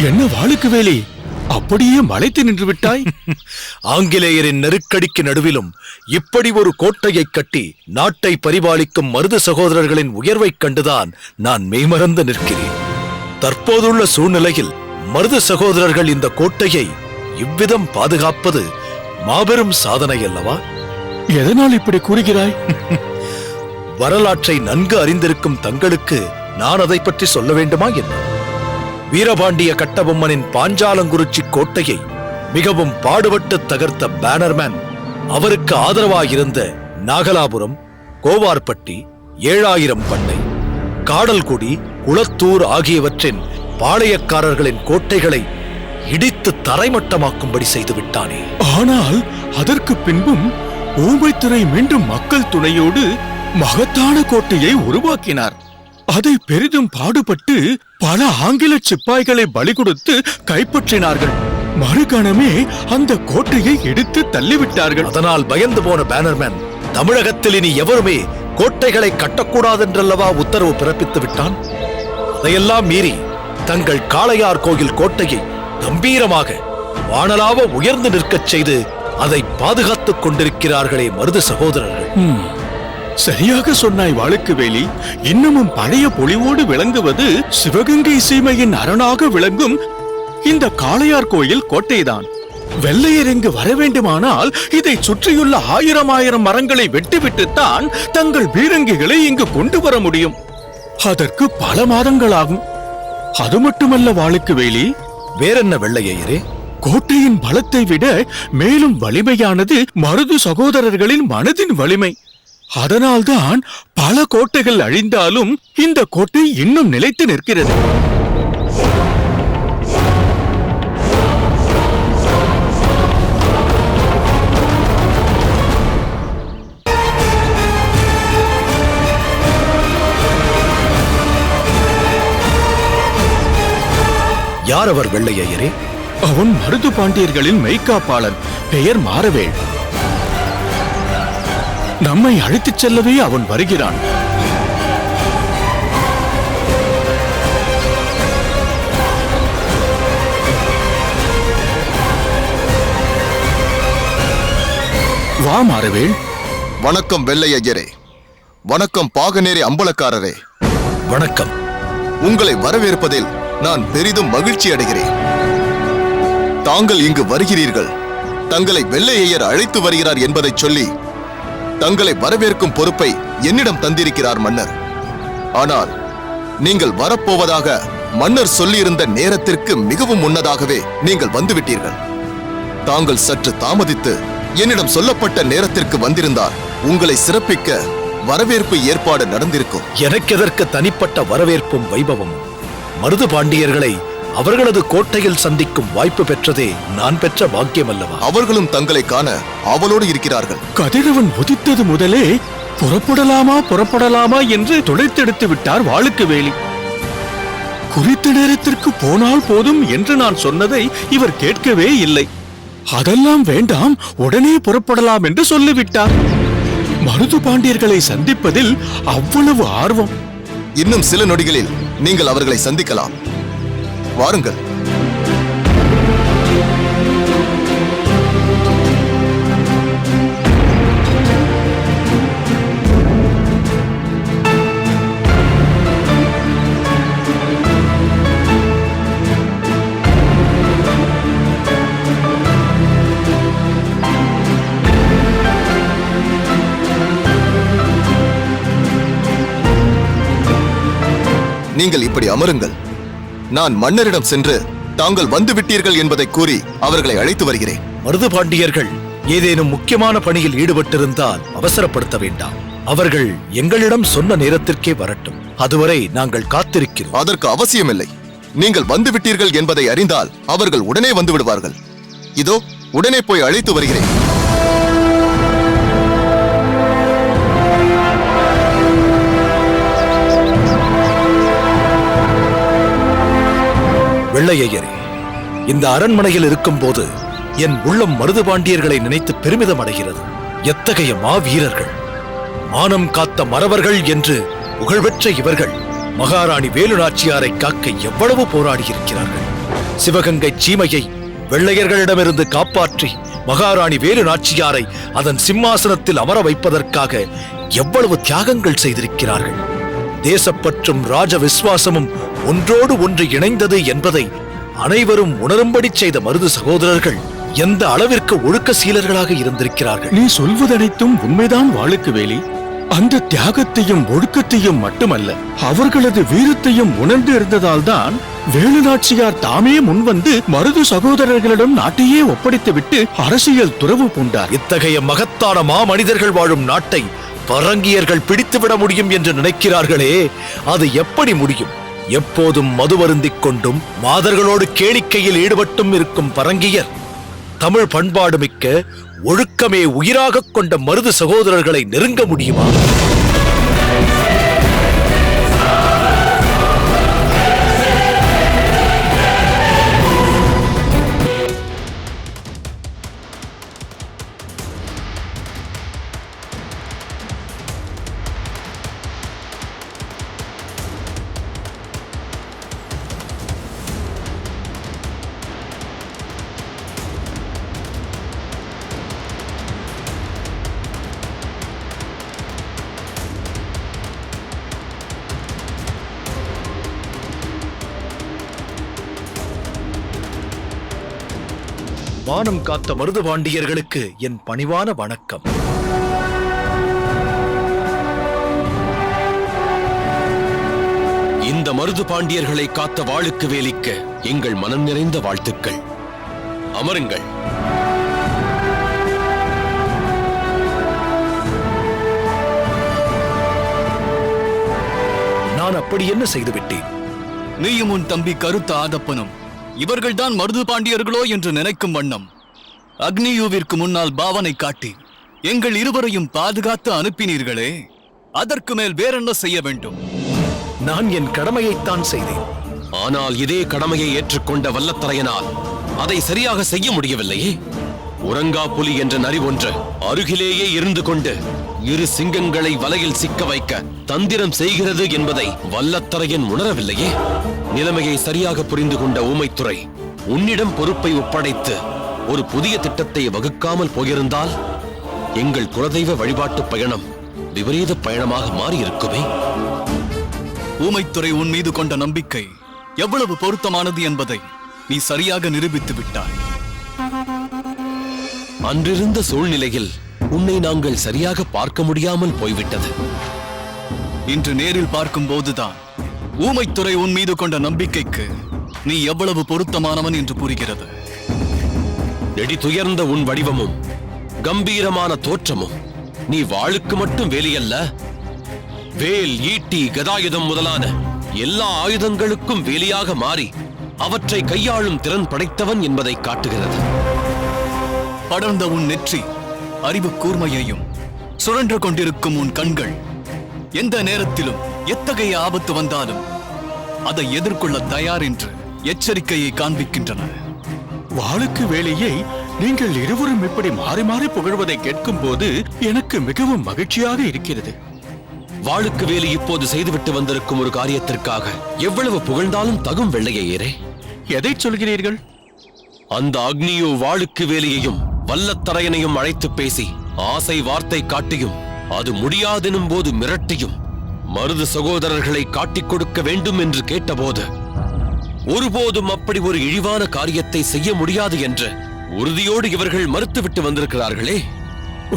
என்ன வாளுக்கு வேலி, அப்படியே மலைத்து நின்று விட்டாய்? ஆங்கிலேயரின் நெருக்கடிக்கு நடுவிலும் இப்படி ஒரு கோட்டையை கட்டி நாட்டை பரிபாலிக்கும் மருது சகோதரர்களின் உயர்வைக் கண்டுதான் நான் மெய்மறந்து நிற்கிறேன். தற்போதுள்ள சூழ்நிலையில் மருது சகோதரர்கள் இந்த கோட்டையை இவ்விதம் பாதுகாப்பது மாபெரும் சாதனை அல்லவா? எதனால் இப்படி கூறுகிறாய்? வரலாற்றை நன்கு அறிந்திருக்கும் தங்களுக்கு நான் அதை பற்றி சொல்ல வேண்டுமா என்ன? வீரபாண்டிய கட்டபொம்மனின் பாஞ்சாலங்குறிச்சி கோட்டையை மிகவும் பாடுபட்டு தகர்த்த பேனர்மேன், அவருக்கு ஆதரவாயிருந்த நாகலாபுரம், கோவார்பட்டி, 7000 பண்ணை, காடல்குடி, குளத்தூர் ஆகியவற்றின் பாளையக்காரர்களின் கோட்டைகளை இடித்து தரைமட்டமாக்கும்படி செய்து விட்டானே. ஆனால் அதற்கு பின்பும் ஊமைத்துறை மீண்டும் மக்கள் துணையோடு மகத்தான கோட்டையை உருவாக்கினார். அதை பெரிதும் பாடுபட்டு பல ஆங்கில சிப்பாய்களை பலி கொடுத்து கைப்பற்றினார்கள். மறுகணமே அந்த கோட்டையை இடித்து தள்ளிவிட்டார்கள். அதனால் பயந்து போன பேனர்மேன் தமிழகத்தில் இனி எவருமே கோட்டைகளை கட்டக்கூடாதென்றல்லவா உத்தரவு பிறப்பித்து விட்டான். அதையெல்லாம் மீறி தங்கள் காளையார் கோயில் கோட்டையை கம்பீரமாக வானலாவ உயர்ந்து நிற்கச் செய்து அதை பாதுகாத்துக் கொண்டிருக்கிறார்களே மருது சகோதரர்கள். சரியாக சொன்னாய் வாளுக்கு வேலி. இன்னமும் பழைய பொலிவோடு விளங்குவது சிவகங்கை சீமையின் அரணாக விளங்கும் இந்த காளையார் கோயில் கோட்டைதான். வெள்ளையர் இங்கு வர வேண்டுமானால் இதை சுற்றியுள்ள 1000 மரங்களை வெட்டிவிட்டுத்தான் தங்கள் பீரங்கிகளை இங்கு கொண்டு வர முடியும். அதற்கு பல மாதங்களாகும். அது மட்டுமல்ல வாளுக்கு வேலி, வேறென்ன வெள்ளையரே, கோட்டையின் பலத்தை விட மேலும் வலிமையானது மருது சகோதரர்களின் மனதின் வலிமை. அதனால்தான் பல கோட்டைகள் அழிந்தாலும் இந்த கோட்டை இன்னும் நிலைத்து நிற்கிறது. யார் அவர் வெள்ளையரே? அவன் மருது பாண்டியர்களின் மெய்காப்பாளன், பெயர் மாறவேள். நம்மை அழைத்துச் செல்லவே அவன் வருகிறான். வா மாறவேள். வணக்கம் வெள்ளையரே. வணக்கம் பாகநேரி அம்பலக்காரரே. வணக்கம். உங்களை வரவேற்பதில் நான் பெரிதும் மகிழ்ச்சி அடைகிறேன். தாங்கள் இங்கு வருகிறீர்கள், தங்களை வெள்ளையர் அழைத்து வருகிறார் என்பதை சொல்லி தங்களை வரவேற்கும் பொறுப்பை என்னிடம் தந்திருக்கிறார் மன்னர். ஆனால் நீங்கள் வரப்போவதாக மன்னர் சொல்லியிருந்த நேரத்திற்கு மிகவும் முன்னதாகவே நீங்கள் வந்துவிட்டீர்கள். தாங்கள் சற்று தாமதித்து என்னிடம் சொல்லப்பட்ட நேரத்திற்கு வந்திருந்தார் உங்களை சிறப்பிக்க வரவேற்பு ஏற்பாடு நடந்திருக்கும். எனக்கெதற்கு தனிப்பட்ட வரவேற்பும் வைபவம்? மருது பாண்டியர்களை அவர்களது கோட்டையில் சந்திக்கும் வாய்ப்பு பெற்றதே நான் பெற்ற பாக்கியம் அல்லவா? அவர்களும் தங்களை காண ஆவலோடு இருக்கிறார்கள். கதிரவன் உதித்தது முதலே புறப்படலாமா என்று துளைத்தெடுத்து விட்டார் வாளுக்கு வேலி. குறித்த நேரத்திற்கு போனால் போதும் என்று நான் சொன்னதை இவர் கேட்கவே இல்லை. அதெல்லாம் வேண்டாம், உடனே புறப்படலாம் என்று சொல்லிவிட்டார். மருது பாண்டியர்களை சந்திப்பதில் அவ்வளவு ஆர்வம். இன்னும் சில நொடிகளில் நீங்கள் அவர்களை சந்திக்கலாம். வாருங்கள். நீங்கள் இப்படி அமருங்கள். நான் மன்னரிடம் சென்று தாங்கள் வந்து விட்டீர்கள் என்பதை கூறி அவர்களை அழைத்து வருகிறேன். மருது பாண்டியர்கள் ஏதேனும் முக்கியமான பணியில் ஈடுபட்டிருந்தால் அவசரப்படுத்த வேண்டாம். அவர்கள் எங்களிடம் சொன்ன நேரத்திற்கே வரட்டும். அதுவரை நாங்கள் காத்திருக்கிறோம். அதற்கு அவசியமில்லை. நீங்கள் வந்து விட்டீர்கள் என்பதை அறிந்தால் அவர்கள் உடனே வந்து விடுவார்கள். இதோ உடனே போய் அழைத்து வருகிறேன். வெள்ளையரே, இந்த அரண்மனையில் இருக்கும் போது என் உள்ளம் மருது பாண்டியர்களை நினைத்து பெருமிதம் அடைகிறது. எத்தகைய மாவீரர்கள், மானம் காத்த மறவர்கள் என்று புகழ்பெற்ற இவர்கள் மகாராணி வேலு நாச்சியாரை காக்க எவ்வளவு போராடியிருக்கிறார்கள். சிவகங்கை சீமையை வெள்ளையர்களிடமிருந்து காப்பாற்றி மகாராணி வேலு நாச்சியாரை அதன் சிம்மாசனத்தில் அமர வைப்பதற்காக எவ்வளவு தியாகங்கள் செய்திருக்கிறார்கள். தேசப்பற்றும் ராஜ விசுவாசமும் ஒன்றோடு ஒன்று இணைந்தது என்பதை அனைவரும் உணரும்படி செய்த மருது சகோதரர்கள் எந்த அளவிற்கு ஒழுக்க சீலர்களாக இருந்திருக்கிறார்கள். நீ சொல்வதனைத்தும் உண்மைதான் வாளுக்கு வேலி. அந்த தியாகத்தையும் ஒழுக்கத்தையும் மட்டுமல்ல, அவர்களது வீரத்தையும் உணர்ந்து இருந்ததால் தான் வேலு நாச்சியார் தாமே முன்வந்து மருது சகோதரர்களிடம் நாட்டையே ஒப்படைத்துவிட்டு அரசியல் துறவு பூண்டார். இத்தகைய மகத்தான மாமனிதர்கள் வாழும் நாட்டை பரங்கியர்கள் பிடித்துவிட முடியும் என்று நினைக்கிறார்களே, அது எப்படி முடியும்? எப்போதும் மதுவருந்திக் கொண்டும் மாதர்களோடு கேளிக்கையில் ஈடுபட்டும் இருக்கும் பரங்கியர் தமிழ் பண்பாடு மிக்க ஒழுக்கமே உயிராகக் கொண்ட மருது சகோதரர்களை நெருங்க முடியுமா? வானம் காத்த மருது பாண்டியர்களுக்கு என் பணிவான வணக்கம். இந்த மருது பாண்டியர்களை காத்த வாளுக்கு வேலிக்க எங்கள் மனம் நிறைந்த வாழ்த்துக்கள். அமருங்கள். நான் அப்படி என்ன செய்துவிட்டேன்? நீயும் உன் தம்பி கருத்த ஆதப்பனும் இவர்கள்தான் மருது பாண்டியர்களோ என்று நினைக்கும் வண்ணம் அக்னியூவிற்கு முன்னால் பாவனை காட்டி எங்கள் இருவரையும் பாதுகாத்து அனுப்பினீர்களே, அதற்கு மேல் வேறென்ன செய்ய வேண்டும்? நான் என் கடமையைத்தான் செய்தேன். ஆனால் இதே கடமையை ஏற்றுக்கொண்ட வல்லத்தரையனால் அதை சரியாக செய்ய முடியவில்லையே. உறங்கா புலி என்ற நரி ஒன்று அருகிலேயே இருந்து கொண்டு இரு சிங்கங்களை வலையில் சிக்க வைக்க தந்திரம் செய்கிறது என்பதை வல்லத்தரையன் உணரவில்லையே. நிலைமையை சரியாக புரிந்து கொண்ட ஊமைத்துறை உன்னிடம் பொறுப்பை ஒப்படைத்து ஒரு புதிய திட்டத்தை வகுக்காமல் போயிருந்தால் எங்கள் குலதெய்வ வழிபாட்டு பயணம் விபரீத பயணமாக மாறியிருக்குமே. ஊமைத்துறை உன் மீது கொண்ட நம்பிக்கை எவ்வளவு பொருத்தமானது என்பதை நீ சரியாக நிரூபித்து விட்டாய். அன்றிருந்த சூழ்நிலையில் உன்னை நாங்கள் சரியாக பார்க்க முடியாமல் போய்விட்டது. இன்று நேரில் பார்க்கும் போதுதான் ஊமைத்துறை உன் மீது கொண்ட நம்பிக்கைக்கு நீ எவ்வளவு பொருத்தமானவன் என்று புரிகிறது. நெடிதுயர்ந்த உன் வடிவமும் கம்பீரமான தோற்றமும் நீ வாளுக்கு மட்டும் வேலியல்ல, வேல், ஈட்டி, கதாயுதம் முதலான எல்லா ஆயுதங்களுக்கும் வேலியாக மாறி அவற்றை கையாளும் திறன் படைத்தவன் என்பதை காட்டுகிறது. படர்ந்த உன் நெற்றி அறிவு கூர்மையையும் சுழன்று கொண்டிருக்கும் உன் கண்கள் எந்த நேரத்திலும் எத்தகைய ஆபத்து வந்தாலும் அதை எதிர்கொள்ள தயார் என்று எச்சரிக்கையை காண்பிக்கின்றன. வாளுக்கு வேலையை நீங்கள் இருவரும் இப்படி மாறி மாறி புகழ்வதை கேட்கும் போது எனக்கு மிகவும் மகிழ்ச்சியாக இருக்கிறது. வாளுக்கு வேலி இப்போது செய்துவிட்டு வந்திருக்கும் ஒரு காரியத்திற்காக எவ்வளவு புகழ்ந்தாலும் தகும் வெள்ளையரே. எதை சொல்கிறீர்கள்? அந்த அக்னியோ வாளுக்கு வேலியையும் வல்லத்தரையனையும் அழைத்து பேசி ஆசை வார்த்தை காட்டியும் அது முடியாதெனும் போது மிரட்டியும் மருது சகோதரர்களை காட்டிக் கொடுக்க வேண்டும் என்று கேட்டபோது ஒருபோதும் அப்படி ஒரு இழிவான காரியத்தை செய்ய முடியாது என்ற உறுதியோடு இவர்கள் மறுத்துவிட்டு வந்திருக்கிறார்களே.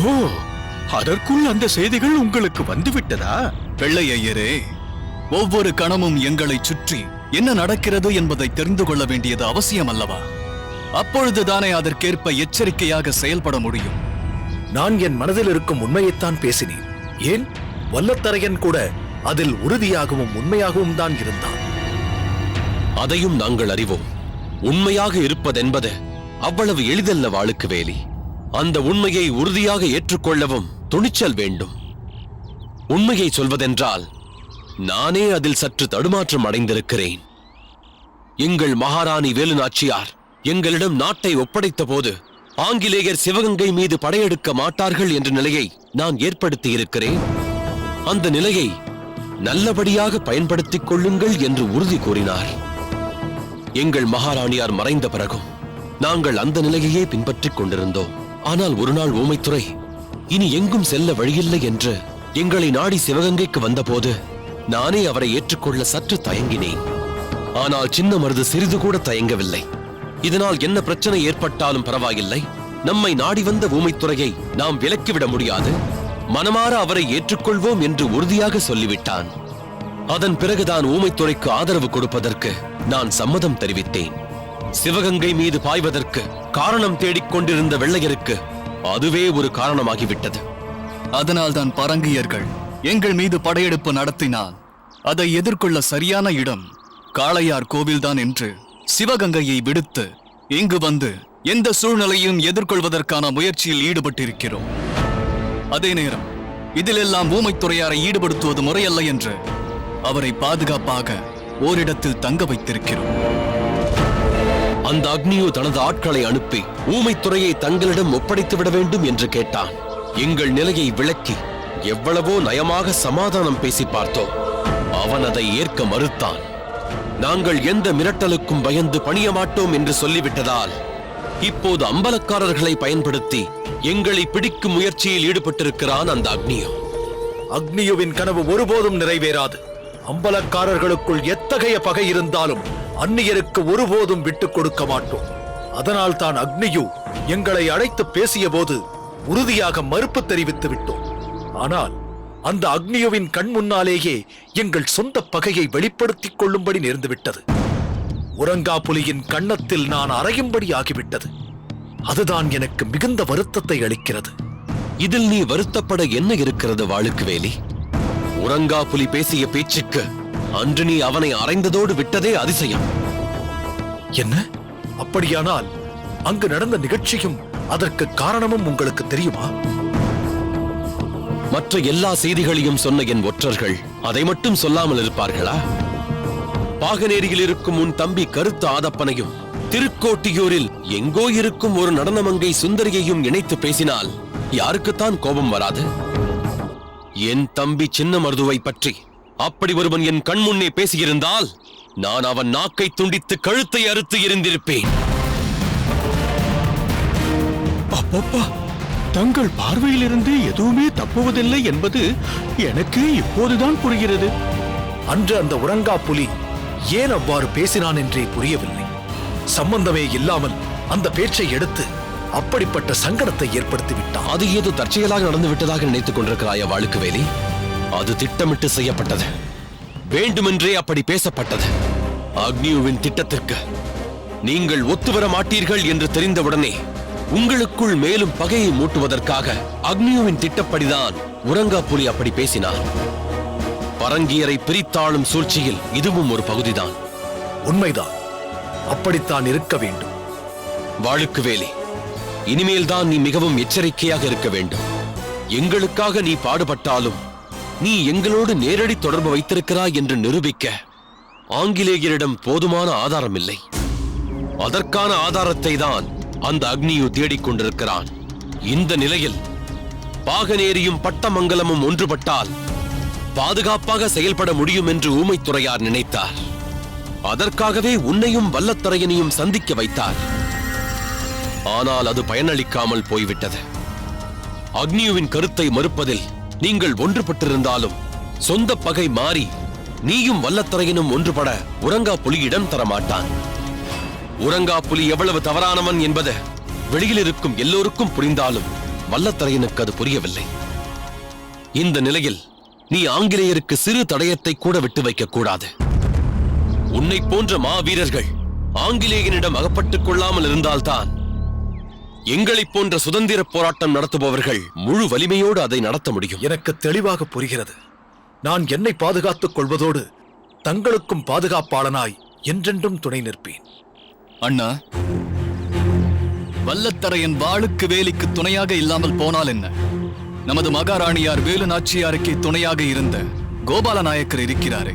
ஓ, அதற்குள் அந்த செய்திகள் உங்களுக்கு வந்துவிட்டதா? வெள்ளையரே, ஒவ்வொரு கணமும் எங்களை சுற்றி என்ன நடக்கிறது என்பதை தெரிந்து கொள்ள வேண்டியது அவசியம் அல்லவா? அப்பொழுதுதானே அதற்கேற்ப எச்சரிக்கையாக செயல்பட முடியும். நான் என் மனதில் இருக்கும் உண்மையைத்தான் பேசினேன். ஏன், வல்லத்தரையன் கூட அதில் உறுதியாகவும் உண்மையாகவும் தான் இருந்தான். அதையும் நாங்கள் அறிவோம். உண்மையாக இருப்பதென்பது அவ்வளவு எளிதல்ல வாளுக்கு வேலி. அந்த உண்மையை உறுதியாக ஏற்றுக்கொள்ளவும் துணிச்சல் வேண்டும். உண்மையை சொல்வதென்றால் நானே அதில் சற்று தடுமாற்றம் அடைந்திருக்கிறேன். எங்கள் மகாராணி வேலு நாச்சியார் எங்களிடம் நாட்டை ஒப்படைத்த போது ஆங்கிலேயர் சிவகங்கை மீது படையெடுக்க மாட்டார்கள் என்ற நிலையை நான் ஏற்படுத்தியிருக்கிறேன். அந்த நிலையை நல்லபடியாக பயன்படுத்திக் கொள்ளுங்கள் என்று உறுதி கூறினார். எங்கள் மகாராணியார் மறைந்த பிறகும் நாங்கள் அந்த நிலையையே பின்பற்றிக் கொண்டிருந்தோம். ஆனால் ஒரு நாள் ஊமைத்துறை இனி எங்கும் செல்ல வழியில்லை என்று எங்களை நாடி சிவகங்கைக்கு வந்தபோது நானே அவரை ஏற்றுக்கொள்ள சற்று தயங்கினேன். ஆனால் சின்ன மருது சிறிது கூட தயங்கவில்லை. இதனால் என்ன பிரச்சனை ஏற்பட்டாலும் பரவாயில்லை, நம்மை நாடி வந்த ஊமைத்துறையை நாம் விலக்கிவிட முடியாது, மனமாற அவரை ஏற்றுக்கொள்வோம் என்று உறுதியாக சொல்லிவிட்டான். அதன் பிறகுதான் ஊமைத்துறைக்கு ஆதரவு கொடுப்பதற்கு நான் சம்மதம் தெரிவித்தேன். சிவகங்கை மீது பாய்வதற்கு காரணம் தேடிக் கொண்டிருந்த வெள்ளையருக்கு அதுவே ஒரு காரணமாகிவிட்டது. அதனால்தான் பரங்கியர்கள் எங்கள் மீது படையெடுப்பு நடத்தினால் அதை எதிர்கொள்ள சரியான இடம் காளையார் கோவில்தான் என்று சிவகங்கையை விடுத்து இங்கு வந்து எந்த சூழ்நிலையும் எதிர்கொள்வதற்கான முயற்சியில் ஈடுபட்டிருக்கிறோம். அதே நேரம் இதிலெல்லாம் ஊமைத்துறையாரை ஈடுபடுத்துவது முறையல்ல என்று அவரை பாதுகாப்பாக ஓரிடத்தில் தங்க வைத்திருக்கிறோம். அந்த அக்னியு தனது ஆட்களை அனுப்பி ஊமைத்துறையை தங்களிடம் ஒப்படைத்து விட வேண்டும் என்று கேட்டான். எங்கள் நிலையை விளக்கி எவ்வளவோ நயமாக சமாதானம் பேசி பார்த்தோம். அவன் அதை ஏற்க மறுத்தான். நாங்கள் எந்த மிரட்டலுக்கும் பயந்து பணிய மாட்டோம் என்று சொல்லிவிட்டதால் இப்போது அம்பலக்காரர்களை பயன்படுத்தி எங்களை பிடிக்கும் முயற்சியில் ஈடுபட்டிருக்கிறான் அந்த அக்னியு. அக்னியுவின் கனவு ஒருபோதும் நிறைவேறாது. அம்பலக்காரர்களுக்குள் எத்தகைய பகை இருந்தாலும் அந்நியருக்கு ஒருபோதும் விட்டுக் கொடுக்க மாட்டோம். அதனால் தான் அக்னியு எங்களை அழைத்து பேசிய போது உறுதியாக மறுப்பு தெரிவித்து விட்டோம். ஆனால் அந்த அக்னியுவின் கண் முன்னாலேயே எங்கள் சொந்த பகையை வெளிப்படுத்திக் கொள்ளும்படி நேர்ந்துவிட்டது. உரங்கா புலியின் கன்னத்தில் நான் அறையும்படி ஆகிவிட்டது. அதுதான் எனக்கு மிகுந்த வருத்தத்தை அளிக்கிறது. இதில் நீ வருத்தப்பட என்ன இருக்கிறது வாளுக்கு வேலி? உரங்கா புலி பேசிய பேச்சுக்கு அன்று நீ அவனை அறைந்ததோடு விட்டதே அதிசயம். என்ன? அப்படியானால் அங்கு நடந்த நிகழ்ச்சியும் அதற்கு காரணமும் உங்களுக்கு தெரியுமா? மற்ற எல்லா செய்திகளையும் சொன்ன என் ஒற்றர்கள் அதை மட்டும் சொல்லாமல் இருப்பார்களா? பாகனேரியில் இருக்கும் உன் தம்பி கருத்த ஆதப்பனையும் திருக்கோட்டியூரில் எங்கோ இருக்கும் ஒரு நடனமங்கை சுந்தரியையும் இணைத்து பேசினால் யாருக்குத்தான் கோபம் வராது? என் தம்பி சின்ன மருதுவை பற்றி அப்படி ஒருவன் என் கண் முன்னே பேசியிருந்தால் நான் அவன் நாக்கை துண்டித்து கழுத்தை அறுத்து எறிந்திருப்பேன். அப்பப்பா, தங்கள் பார்வையிலிருந்து எதுவுமே தப்புவதில்லை என்பது எனக்கு இப்போதுதான் புரிகிறது. அன்று அந்த உரங்கா புலி ஏன் அவ்வாறு பேசினான் என்றே புரியவில்லை. சம்பந்தமே இல்லாமல் அந்த பேச்சை எடுத்து அப்படிப்பட்ட சங்கடத்தை ஏற்படுத்தி விட்டான். அது ஏதோ தற்செயலாக நடந்து விட்டதாக நினைத்துக் கொண்டிருக்கிறாயா வாளுக்கு வேலி? அது திட்டமிட்டு செய்யப்பட்டது. வேண்டுமென்றே அப்படி பேசப்பட்டது. அக்னியுவின் திட்டத்திற்கு நீங்கள் ஒத்துவர மாட்டீர்கள் என்று தெரிந்தவுடனே உங்களுக்குள் மேலும் பகையை மூட்டுவதற்காக அக்னியுவின் திட்டப்படிதான் உரங்கா புலி அப்படி பேசினார். பரங்கியரை பிரித்தாளும் சூழ்ச்சியில் இதுவும் ஒரு பகுதிதான். உண்மைதான், அப்படித்தான் இருக்க வேண்டும். வாளுக்கு வேலி, இனிமேல்தான் நீ மிகவும் எச்சரிக்கையாக இருக்க வேண்டும். எங்களுக்காக நீ பாடுபட்டாலும் நீ எங்களோடு நேரடி தொடர்பு வைத்திருக்கிறாய் என்று நிரூபிக்க ஆங்கிலேயரிடம் போதுமான ஆதாரம் இல்லை. அதற்கான ஆதாரத்தை தான் அந்த அக்னியு தேடிக் கொண்டிருக்கிறான். இந்த நிலையில் பாகனேரியும் பட்டமங்கலமும் ஒன்றுபட்டால் பாதுகாப்பாக செயல்பட முடியும் என்று ஊமைத்துறையார் நினைத்தார். அதற்காகவே உன்னையும் வல்லத்தரையனையும் சந்திக்க வைத்தார். ஆனால் அது பயனளிக்காமல் போய்விட்டது. அக்னியுவின் கருத்தை மறுப்பதில் நீங்கள் ஒன்றுபட்டிருந்தாலும் சொந்த பகை மாறி நீயும் வல்லத்தரையனும் ஒன்றுபட உரங்கா புலி இடம் தரமாட்டான். உரங்கா புலி எவ்வளவு தவறானவன் என்பது வெளியில் இருக்கும் எல்லோருக்கும் புரிந்தாலும் வல்லத்தரையனுக்கு அது புரியவில்லை. இந்த நிலையில் நீ ஆங்கிலேயருக்கு சிறு தடயத்தை கூட விட்டு வைக்க கூடாது. உன்னை போன்ற மாவீரர்கள் ஆங்கிலேயனிடம் அகப்பட்டுக் கொள்ளாமல் இருந்தால்தான் எங்களைப் போன்ற சுதந்திர போராட்டம் நடத்துபவர்கள் முழு வலிமையோடு அதை நடத்த முடியும். எனக்கு தெளிவாக புரிகிறது. நான் என்னை பாதுகாத்துக் கொள்வதோடு தங்களுக்கும் பாதுகாப்பாளனாய் என்றென்றும் துணை நிற்பேன். அண்ணா, வல்லத்தரையன் வாளுக்கு வேலிக்கு துணையாக இல்லாமல் போனால் என்ன? நமது மகாராணியார் வேலு நாச்சியாருக்கே துணையாக இருந்த கோபால நாயக்கர் இருக்கிறாரே.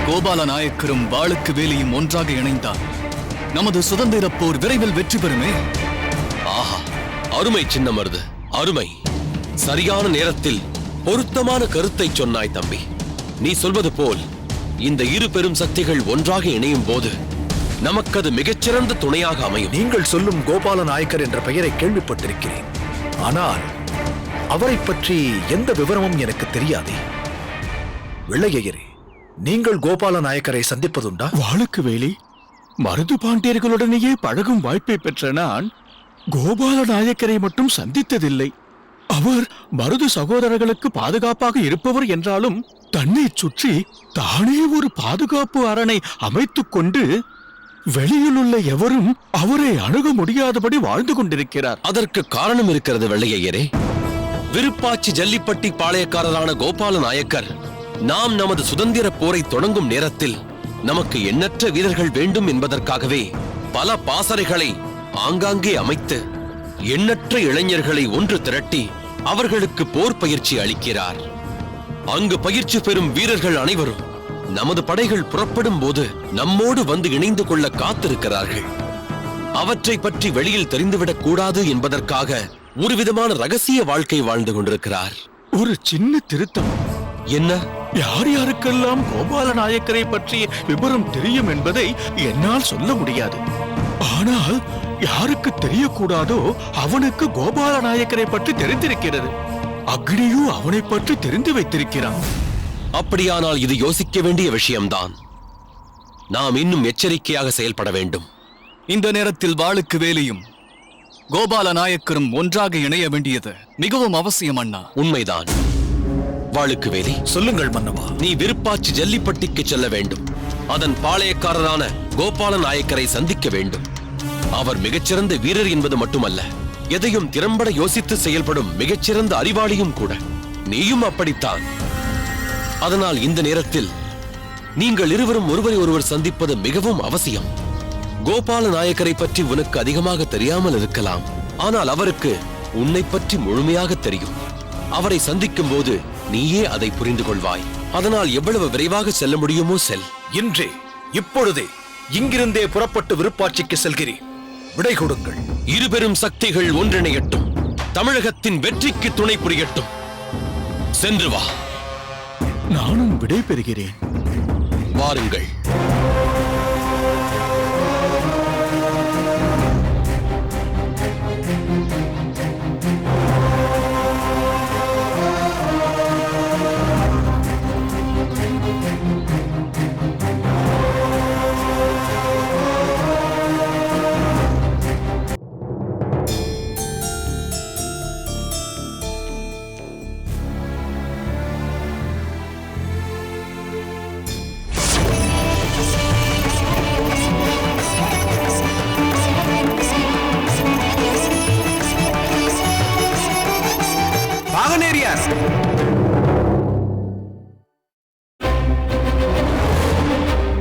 கோபால நாயக்கரும் வாளுக்கு வேலியும் ஒன்றாக இணைந்தால் நமது சுதந்திர போர் விரைவில் வெற்றி பெறுமே. ஆஹா, அருமை சின்ன மருது, அருமை. சரியான நேரத்தில் பொருத்தமான கருத்தை சொன்னாய் தம்பி. நீ சொல்வது போல் இந்த இரு பெரும் சக்திகள் ஒன்றாக இணையும் போது நமக்கு அது மிகச்சிறந்த துணையாக அமையும். நீங்கள் சொல்லும் கோபால நாயக்கர் என்ற பெயரை கேள்விப்பட்டிருக்கிறேன். ஆனால் அவரை பற்றி எந்த விவரமும் எனக்கு தெரியாதே. வெள்ளையரே, நீங்கள் கோபால நாயக்கரை சந்திப்பதுண்டா? வாளுக்கு வேலி மருது பாண்டியர்களுடனேயே பழகும் வாய்ப்பை பெற்ற நான் கோபால நாயக்கரை மட்டும் சந்தித்ததில்லை. அவர் மருது சகோதரர்களுக்கு பாதுகாப்பாக இருப்பவர் என்றாலும் தன்னை சுற்றி தானே ஒரு பாதுகாப்பு அரணை அமைத்துக் கொண்டு வெளியில் உள்ள எவரும் அவரை அணுக முடியாதபடி வாழ்ந்து கொண்டிருக்கிறார். அதற்கு காரணம் இருக்கிறது வெள்ளையரே. விருப்பாச்சி ஜல்லிப்பட்டி பாளையக்காரரான கோபால நாயக்கர் நாம் நமது சுதந்திர போரை தொடங்கும் நேரத்தில் நமக்கு எண்ணற்ற வீரர்கள் வேண்டும் என்பதற்காகவே பல பாசறைகளை ஆங்காங்கே அமைத்து எண்ணற்ற இளைஞர்களை ஒன்று திரட்டி அவர்களுக்கு போர் பயிற்சி அளிக்கிறார். அங்கு பயிற்சி பெறும் வீரர்கள் அனைவரும் நமது படைகள் புறப்படும் போது நம்மோடு வந்து இணைந்து கொள்ள காத்திருக்கிறார்கள். அவற்றை பற்றி வெளியில் தெரிந்துவிடக் கூடாது என்பதற்காக ஒரு விதமான ரகசிய வாழ்க்கை வாழ்ந்து கொண்டிருக்கிறார். ஒரு சின்ன திருத்தம். என்ன? யார் யாருக்கெல்லாம் கோபால நாயக்கரை பற்றிய விவரம் தெரியும் என்பதை என்னால் சொல்ல முடியாது. ஆனால் யாருக்கு தெரியக்கூடாதோ அவனுக்கு கோபால நாயக்கரை பற்றி தெரிந்திருக்கிறது. அக்னியு அவனை பற்றி தெரிந்து வைத்திருக்கிறான். அப்படியானால் இது யோசிக்க வேண்டிய விஷயம்தான். நாம் இன்னும் எச்சரிக்கையாக செயல்பட வேண்டும். இந்த நேரத்தில் வாளுக்கு வேலியும் கோபால நாயக்கரும் ஒன்றாக இணைய வேண்டியது மிகவும் அவசியம் அண்ணா. உண்மைதான். வாளுக்கு வேலி, சொல்லுங்கள் மன்னவா. நீ விருப்பாச்சி ஜல்லிப்பட்டிக்கு செல்ல வேண்டும். அதன் பாளையக்காரரான கோபால நாயக்கரை சந்திக்க வேண்டும். அவர் மிகச்சிறந்த வீரர் என்பது மட்டுமல்ல, எதையும் திறம்பட யோசித்து செயல்படும் மிகச்சிறந்த அறிவாளியும் கூட. நீயும் அப்படித்தான். அதனால் இந்த நேரத்தில் நீங்கள் இருவரும் ஒருவரை ஒருவர் சந்திப்பது மிகவும் அவசியம். கோபால நாயக்கரை பற்றி உனக்கு அதிகமாக தெரியாமல் இருக்கலாம். ஆனால் அவருக்கு உன்னை பற்றி முழுமையாக தெரியும். அவரை சந்திக்கும் போது நீயே அதை புரிந்து கொள்வாய். அதனால் எவ்வளவு விரைவாக செல்ல முடியுமோ செல். இன்றே, இப்பொழுதே, இங்கிருந்தே புறப்பட்டு விருப்பாட்சிக்கு செல்கிறேன். விடை கொடுங்கள். இருபெரும் சக்திகள் ஒன்றிணையட்டும். தமிழகத்தின் வெற்றிக்கு துணை புரியட்டும். சென்று வா. நானும் விடை பெறுகிறேன். வாருங்கள்.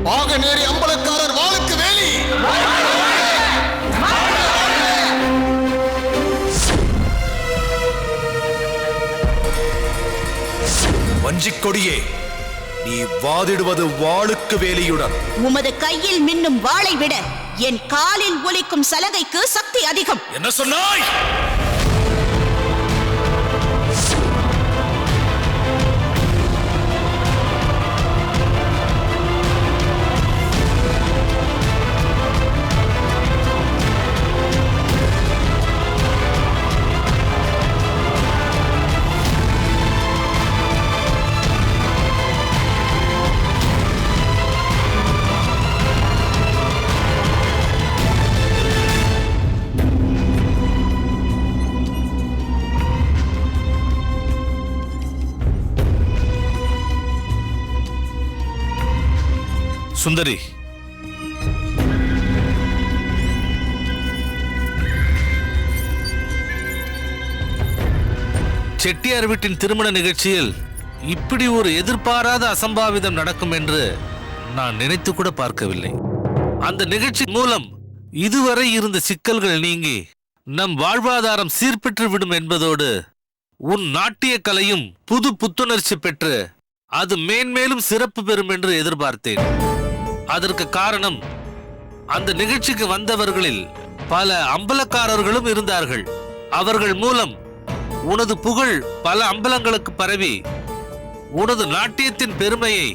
பாகநேரி அம்பலக்காரர் வாளுக்கு வேலி. வஞ்சிக் கொடியே, நீ வாதிடுவது வாளுக்கு வேலியுடன். உமது கையில் மின்னும் வாளை விட என் காலில் ஒலிக்கும் சலகைக்கு சக்தி அதிகம். என்ன சொன்னாய்? சுந்தரி, செட்டியார் வீட்டின் திருமண நிகழ்ச்சியில் இப்படி ஒரு எதிர்பாராத அசம்பாவிதம் நடக்கும் என்று நான் நினைத்து கூட பார்க்கவில்லை. அந்த நிகழ்ச்சி மூலம் இதுவரை இருந்த சிக்கல்கள் நீங்கி நம் வாழ்வாதாரம் சீர்பெற்று விடும் என்பதோடு உன் நாட்டிய கலையும் புது புத்துணர்ச்சி பெற்று அது மேன்மேலும் சிறப்பு பெறும் என்று எதிர்பார்த்தேன். அதற்கு காரணம், அந்த நிகழ்ச்சிக்கு வந்தவர்களில் பல அம்பலக்காரர்களும் இருந்தார்கள். அவர்கள் மூலம் உனது புகழ் பல அம்பலங்களுக்கு பரவி உனது நாட்டியத்தின் பெருமையை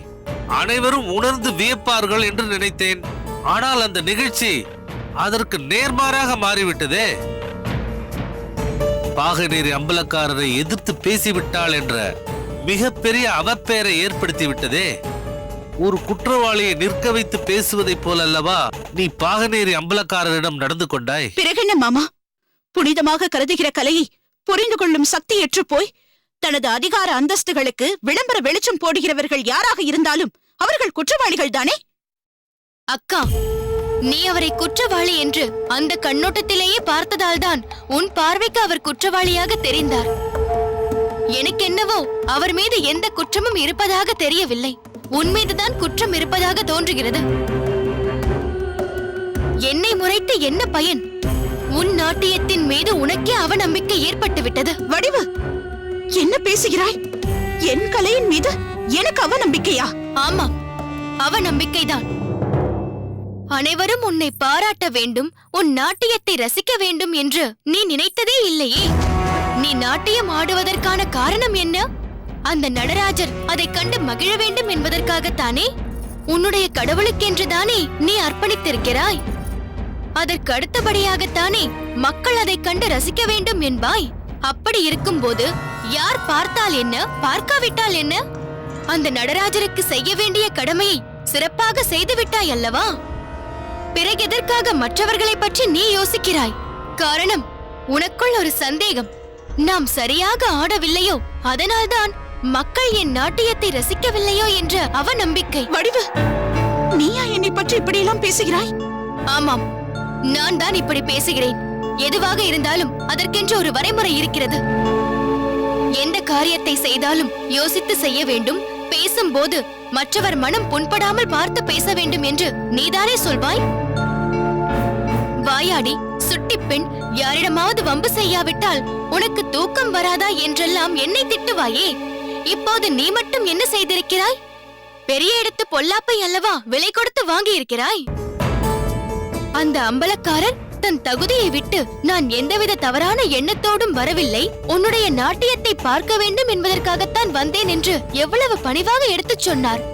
அனைவரும் உணர்ந்து வியப்பார்கள் என்று நினைத்தேன். ஆனால் அந்த நிகழ்ச்சி அதற்கு நேர்மாறாக மாறிவிட்டதே. பாகநேரி அம்பலக்காரரை எதிர்த்து பேசிவிட்டாள் என்ற மிகப்பெரிய அவப்பெயரை ஏற்படுத்திவிட்டதே. ஒரு குற்றவாளியை நிற்க வைத்து பேசுவதைப் போலல்லவா நீ பாகநேரி அம்பலக்காரரிடம் நடந்து கொண்டாய்? பிறகென்ன மாமா, புனிதமாக கருதுகிற கலையை புரிந்து கொள்ளும் சக்தியற்று போய் தனது அதிகார அந்தஸ்துகளுக்கு விளம்பர வெளிச்சம் போடுகிறவர்கள் யாராக இருந்தாலும் அவர்கள் குற்றவாளிகள் தானே? அக்கா, நீ அவரை குற்றவாளி என்று அந்த கண்ணோட்டத்திலேயே பார்த்ததால்தான் உன் பார்வைக்கு அவர் குற்றவாளியாக தெரிந்தார். எனக்கென்னவோ அவர் மீது எந்த குற்றமும் இருப்பதாக தெரியவில்லை. உன் மீதுதான் குற்றம் இருப்பதாக தோன்றுகிறது. என்னை முறைத்து என்ன பயன்? உன் நாட்டியத்தின் மீது உனக்கே அவநம்பிக்கை ஏற்பட்டு விட்டது. வடிவு, என்ன பேசுகிறாய்? என் கலையின் மீது எனக்கு அவநம்பிக்கையா? ஆமா, அவநம்பிக்கைதான். அனைவரும் உன்னை பாராட்ட வேண்டும், உன் நாட்டியத்தை ரசிக்க வேண்டும் என்று நீ நினைத்ததே இல்லையே. நீ நாட்டியம் ஆடுவதற்கான காரணம் என்ன? அந்த நடராஜர் அதை கண்டு மகிழ வேண்டும் என்பதற்காகத்தானே? உன்னுடைய கடவுளுக்கென்றுதானே நீ அர்ப்பணித்திருக்கிறாய். அதற்கு அடுத்தபடியாகத்தானே மக்கள் அதை கண்டு ரசிக்க வேண்டும் என்பாய். அப்படி இருக்கும்போது யார் பார்த்தால் என்ன, பார்க்காவிட்டால் என்ன? அந்த நடராஜருக்கு செய்ய வேண்டிய கடமையை சிறப்பாக செய்துவிட்டாய் அல்லவா? பிறகு எதற்காக மற்றவர்களை பற்றி நீ யோசிக்கிறாய்? காரணம், உனக்குள் ஒரு சந்தேகம். நாம் சரியாக ஆடவில்லையோ, அதனால்தான் மக்கள் என் நாட்டியத்தை ரசிக்கவில்லையோ என்ற அவநம்பிக்கை. வடிவு, நீயா என்னை பற்றி இப்படியெல்லாம் பேசுகிறாய்? ஆமாம், நான் தான் இப்படி பேசுகிறேன். எதுவாக இருந்தாலும் அதற்கென்று ஒரு வரைமுறை இருக்கிறது. எந்த காரியத்தை செய்தாலும் யோசித்து செய்ய வேண்டும். பேசும்போது மற்றவர் மனம் புண்படாமல் பார்த்து பேச வேண்டும் என்று நீதானே சொல்வாய். வாயாடி சுட்டி பெண், யாரிடமாவது வம்பு செய்யாவிட்டால் உனக்கு தூக்கம் வராதா என்றெல்லாம் என்னை திட்டுவாயே. இப்போது நீ மட்டும் என்ன செய்திருக்கிறாய்? பெரிய இடத்து பொல்லாப்பை அல்லவா விலை கொடுத்து வாங்கி இருக்கிறாய். அந்த அம்பலக்காரர் தன் தகுதியை விட்டு நான் எந்தவித தவறான எண்ணத்தோடும் வரவில்லை, உன்னுடைய நாட்டியத்தை பார்க்க வேண்டும் என்பதற்காகத்தான் வந்தேன் என்று எவ்வளவு பணிவாக எடுத்துச் சொன்னார்.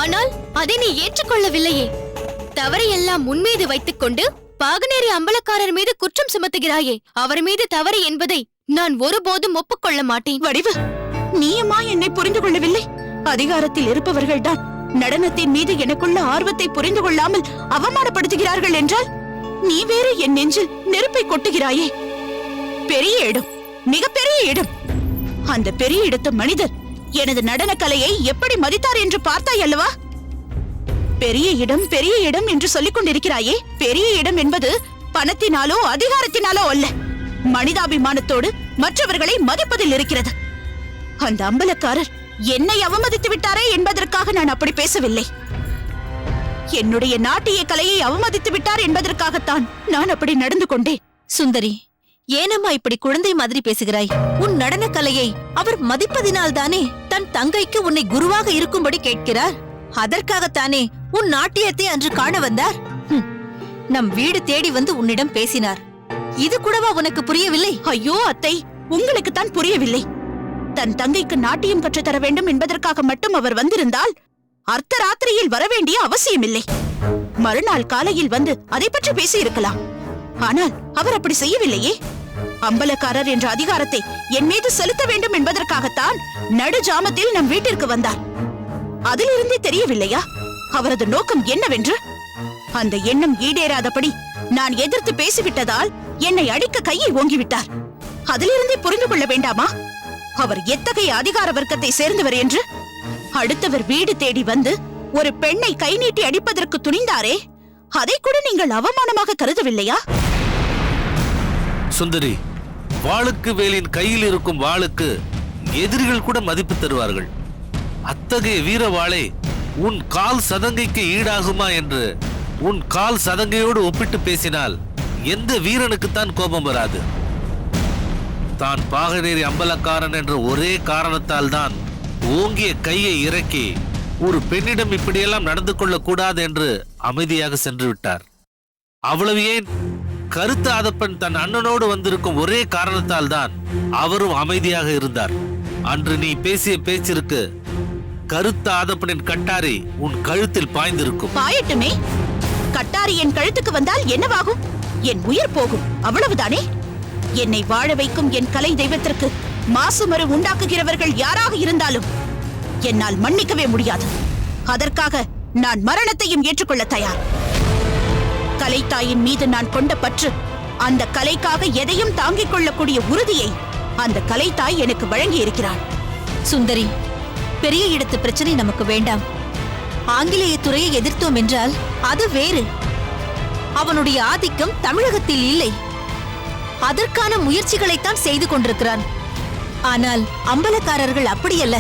ஆனால் அதை நீ ஏற்றுக்கொள்ளவில்லையே. தவறையெல்லாம் முன்மீது வைத்துக் கொண்டு பாகநேரி அம்பலக்காரர் மீது குற்றம் சுமத்துகிறாயே. அவர் மீது தவறு என்பதை நான் ஒருபோதும் ஒப்புக்கொள்ள மாட்டேன். வடிவு, நீயுமா என்னை புரிந்து கொள்ளவில்லை? அதிகாரத்தில் இருப்பவர்கள்தான் நடனத்தின் மீது எனக்குள்ள ஆர்வத்தை புரிந்து கொள்ளாமல் அவமானப்படுத்துகிறார்கள் என்றால் நீ வேறு என் நெஞ்சில் நெருப்பை கொட்டுகிறாயே. பெரிய இடம், மிகப்பெரிய இடம். அந்த பெரிய இடத்து மனிதர் எனது நடன கலையை எப்படி மதித்தார் என்று பார்த்தாய் அல்லவா? பெரிய இடம், பெரிய இடம் என்று சொல்லிக் கொண்டிருக்கிறாயே. பெரிய இடம் என்பது பணத்தினாலோ அதிகாரத்தினாலோ அல்ல, மனிதாபிமானத்தோடு மற்றவர்களை மதிப்பதில் இருக்கிறது. அந்த அம்பலக்காரர் என்னை அவமதித்து விட்டாரே என்பதற்காக நான் அப்படி பேசவில்லை. என்னுடைய நாட்டிய கலையை அவமதித்து விட்டார் என்பதற்காகத்தான் நான் அப்படி நடந்து கொண்டேன். சுந்தரி, ஏனம்மா இப்படி குழந்தை மாதிரி பேசுகிறாய்? உன் நடன கலையை அவர் மதிப்பதினால்தானே தன் தங்கைக்கு உன்னை குருவாக இருக்கும்படி கேட்கிறார். அதற்காகத்தானே உன் நாட்டியத்தை அன்று காண வந்தார். நம் வீடு தேடி வந்து உன்னிடம் பேசினார். இது கூடவா உனக்கு புரியவில்லை? ஐயோ அத்தை, உங்களுக்கு தான் புரியவில்லை. தன் தங்கைக்கு நாட்டியம் கற்றுத்தர வேண்டும் என்பதற்காக மட்டும் அவர் வந்திருந்தால் அர்த்தராத்திரியில் வரவேண்டிய அவசியமில்லை. மறுநாள் காலையில் வந்து அதை பற்றி பேசி இருக்கலாம். ஆனால் அவர் அப்படி செய்யவில்லையே. அம்பலக்காரர் என்ற அதிகாரத்தை என் மீது செலுத்த வேண்டும் என்பதற்காகத்தான் நடு ஜாமத்தில் நம் வீட்டிற்கு வந்தார். அதிலிருந்தே தெரியவில்லையா அவரது நோக்கம் என்னவென்று? அந்த எண்ணம் ஈடேறாதபடி நான் எதிர்த்து பேசிவிட்டதால் என்னை அடிக்க கையை ஓங்கிவிட்டார். அதிலிருந்தே புரிந்து கொள்ள வேண்டாமா அவர் எத்தகைய அதிகார வர்க்கத்தை சேர்ந்தவர் என்று? அடுத்தவர் வீடு தேடி வந்து ஒரு பெண்ணை கை நீட்டி அடிப்பதற்கு துணிந்தாரே, அதை கூட நீங்கள் அவமானமாக கருதவில்லையா? சுந்தரி, வாளுக்கு வேலின் கையில் இருக்கும் வாளுக்கு எதிரிகள் கூட மதிப்பு தருவார்கள். அத்தகைய வீர வாளை உன் கால் சதங்கைக்கு ஈடாகுமா என்று உன் கால் சதங்கையோடு ஒப்பிட்டு பேசினால் எந்த வீரனுக்குத்தான் கோபம் வராது? தான் பாகநேரி அம்பலக்காரன் என்ற ஒரே காரணத்தால் தான் ஓங்கிய கையை இறக்கி ஒரு பெண்ணிடம் இப்படியெல்லாம் நடந்து கொள்ளக்கூடாது என்று அமைதியாக சென்று விட்டார். அவ்வளவு ஏன், கருத்த ஆதப்பன் தன் அண்ணனோடு வந்திருக்கும் ஒரே காரணத்தால் தான் அவரும் அமைதியாக இருந்தார். அன்று நீ பேசிய பேச்சிற்கு கருத்த ஆதப்பனின் கட்டாரி உன் கழுத்தில் பாய்ந்திருக்கும். பாயட்டுமே, கட்டாரி என் கழுத்துக்கு வந்தால் என்னவாகும்? என் உயிர் போகும், அவ்வளவுதானே. என்னை வாழ வைக்கும் என் கலை தெய்வத்திற்கு மாசுமறு உண்டாக்குகிறவர்கள் யாராக இருந்தாலும் என்னால் மன்னிக்கவே முடியாது. அதற்காக நான் மரணத்தையும் ஏற்றுக்கொள்ள தயார். கலைத்தாயின் மீது நான் கொண்ட பற்று, அந்த கலைக்காக எதையும் தாங்கிக் கொள்ளக்கூடிய உறுதியை அந்த கலைத்தாய் எனக்கு வழங்கி இருக்கிறாள். சுந்தரி, பெரிய இடத்து பிரச்சனை நமக்கு வேண்டாம். ஆங்கிலேய துறையை எதிர்த்தோம் என்றால் அது வேறு. அவனுடைய ஆதிக்கம் தமிழகத்தில் இல்லை. அதற்கான முயற்சிகளைத்தான் செய்து கொண்டிருக்கிறான். ஆனால் அம்பலக்காரர்கள் அப்படியல்ல.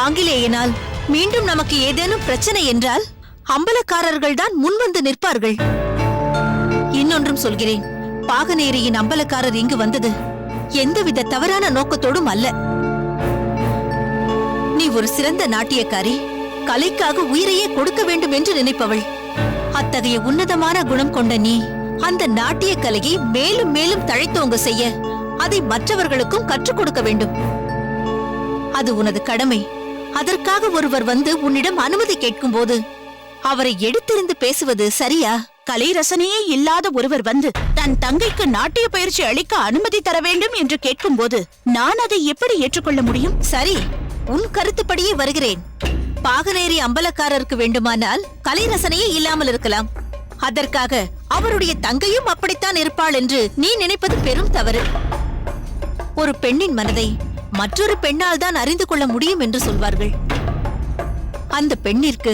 ஆங்கிலேயனால் மீண்டும் நமக்கு ஏதேனும் பிரச்சனை என்றால் அம்பலக்காரர்கள் தான் முன்வந்து நிற்பார்கள். இன்னொன்றும் சொல்கிறேன், பாகநேரியின் அம்பலக்காரர் இங்கு வந்தது எந்தவித தவறான நோக்கத்தோடும் அல்ல. நீ ஒரு சிறந்த நாட்டியக்காரி, கலைக்காக உயிரையே கொடுக்க வேண்டும் என்று நினைப்பவள். அத்தகைய உன்னதமான குணம் கொண்ட நீ அந்த நாட்டிய கலையை மேலும் மேலும் தழைத்தோங்க செய்ய அதை மற்றவர்களுக்கும் கற்றுக் கொடுக்க வேண்டும். அது உனது கடமை. அதற்காக ஒருவர் வந்து உன்னிடம் அனுமதி கேட்கும் போது அவரை எடுத்திருந்து பேசுவது சரியா? கலை ரசனையே இல்லாத ஒருவர் வந்து தன் தங்கைக்கு நாட்டிய பயிற்சி அளிக்க அனுமதி தர வேண்டும் என்று கேட்கும் போது நான் அதை எப்படி ஏற்றுக்கொள்ள முடியும்? சரி, உன் கருத்துப்படியே வருகிறேன். பாகநேரி அம்பலக்காரருக்கு வேண்டுமானால் கலை ரசனையே இல்லாமல் இருக்கலாம். அதற்காக அவருடைய தங்கையும் அப்படித்தான் இருப்பாள் என்று நீ நினைப்பது பெரும் தவறு. ஒரு பெண்ணின் மனதை மற்றொரு பெண்ணால் தான் அறிந்து கொள்ள முடியும் என்று சொல்வார்கள். அந்த பெண்ணிற்கு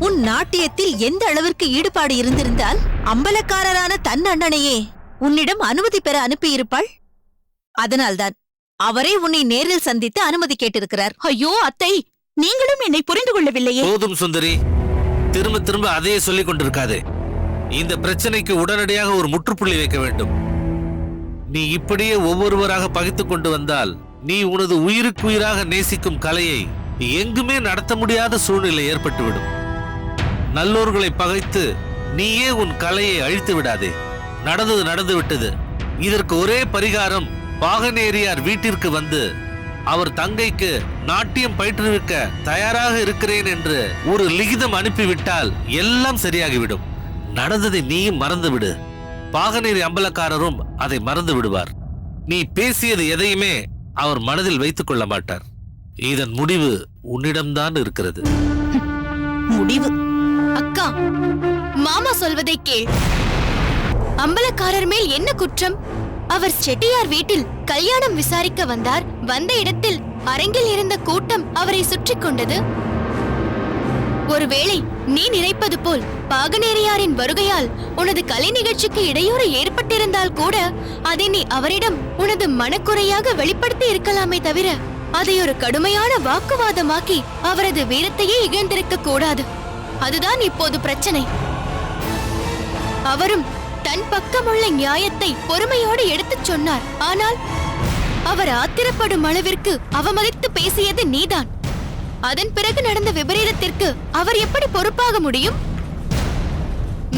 உன் நாட்டியத்தில் எந்த அளவிற்கு ஈடுபாடு இருந்திருந்தால் அம்பலக்காரரான தன் அண்ணனையே உன்னிடம் அனுமதி பெற அனுப்பியிருப்பாள். அதனால்தான் அவரே உன்னை நேரில் சந்தித்து அனுமதி கேட்டிருக்கிறார். ஐயோ அத்தை, நீங்களும் என்னை புரிந்து கொள்ளவில்லையே. போதும் சுந்தரி, திரும்ப திரும்ப அதையே சொல்லிக் கொண்டிருக்காதே. இந்த பிரச்சனைக்கு உடனடியாக ஒரு முற்றுப்புள்ளி வைக்க வேண்டும். நீ இப்படியே ஒவ்வொருவராக பகைத்துக் கொண்டு வந்தால் நீ உனது உயிருக்கு உயிராக நேசிக்கும் கலையை எங்குமே நடத்த முடியாத சூழ்நிலை ஏற்பட்டுவிடும். நல்லோர்களை பகைத்து நீயே உன் கலையை அழித்து விடாதே. நடந்தது நடந்து விட்டது. இதற்கு ஒரே பரிகாரம், பாகநேரியார் வீட்டிற்கு வந்து அவர் தங்கைக்கு நாட்டியம் பயிற்றுவிக்க தயாராக இருக்கிறேன் என்று ஒரு லிகிதம் அனுப்பிவிட்டால் எல்லாம் சரியாகிவிடும். நடந்ததை நீயும் மறந்துவிடு. பாகநேரி அம்பலக்காரரும் அதை மறந்து விடுவார். நீ பேசியது எதையுமே அவர் மனதில் வைத்துக் கொள்ள மாட்டார். இதன் முடிவு உன்னிடம்தான் இருக்கிறது. முடிவு? அக்கா, மாமா சொல்வதை கேள். அம்பலக்காரர் மேல் என்ன குற்றம்? அவர் செட்டியார் வீட்டில் கல்யாணம் விசாரிக்க வந்தார். வந்த இடத்தில் அரங்கில் இருந்த கூட்டம் அவரை சுற்றி கொண்டது. ஒருவேளை நீ நினைப்பது போல் பாகநேரியாரின் வருகையால் உனது கலை நிகழ்ச்சிக்கு இடையூறு ஏற்பட்டிருந்தால் கூட அதை நீ அவரிடம் உனது மனக்குறையாக வெளிப்படுத்தி இருக்கலாமே தவிர அதை ஒரு கடுமையான வாக்குவாதமாக்கி அவரது வீரத்தையே இகழ்ந்திருக்க கூடாது. அதுதான் இப்போது பிரச்சனை. அவரும் தன் பக்கமுள்ள நியாயத்தை பொறுமையோடு எடுத்துச் சொன்னார். ஆனால் அவர் ஆத்திரப்படும் அளவிற்கு அவமதித்து பேசியது நீதான். அதன் பிறகு நடந்த விபரீதத்திற்கு அவர் எப்படி பொறுப்பாக முடியும்?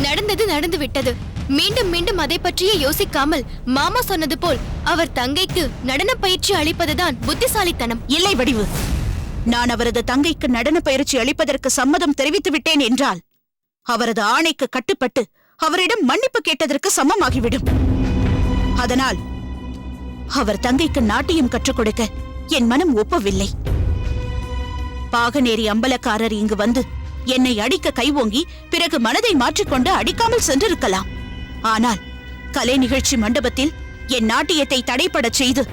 நடந்தது நடந்து விட்டது. மீண்டும் மீண்டும் அதை பற்றியே யோசிக்காமல் மாமா சொன்னது போல் அவர் தங்கைக்கு நடன பயிற்சி அளிப்பதுதான் புத்திசாலித்தனம். இல்லை வடிவு, நான் அவரது தங்கைக்கு நடன பயிற்சி அளிப்பதற்கு சம்மதம் தெரிவித்து விட்டேன் என்றால் அவரது ஆணைக்கு கட்டுப்பட்டு அவரிடம் மன்னிப்பு கேட்டதற்கு சமமாகிவிடும். அதனால் அவர் தங்கைக்கு நாட்டியம் கற்றுக் கொடுக்க என் மனம் ஒப்பவில்லை. பாகநேரி அம்பலக்காரர் இங்கு வந்து என்னை அடிக்க கைவோங்கி பிறகு மனதை மாற்றிக்கொண்டு அடிக்காமல் சென்றிருக்கலாம். ஆனால் கலை நிகழ்ச்சி மண்டபத்தில் என் நாட்டியத்தை தடைப்படச் செய்து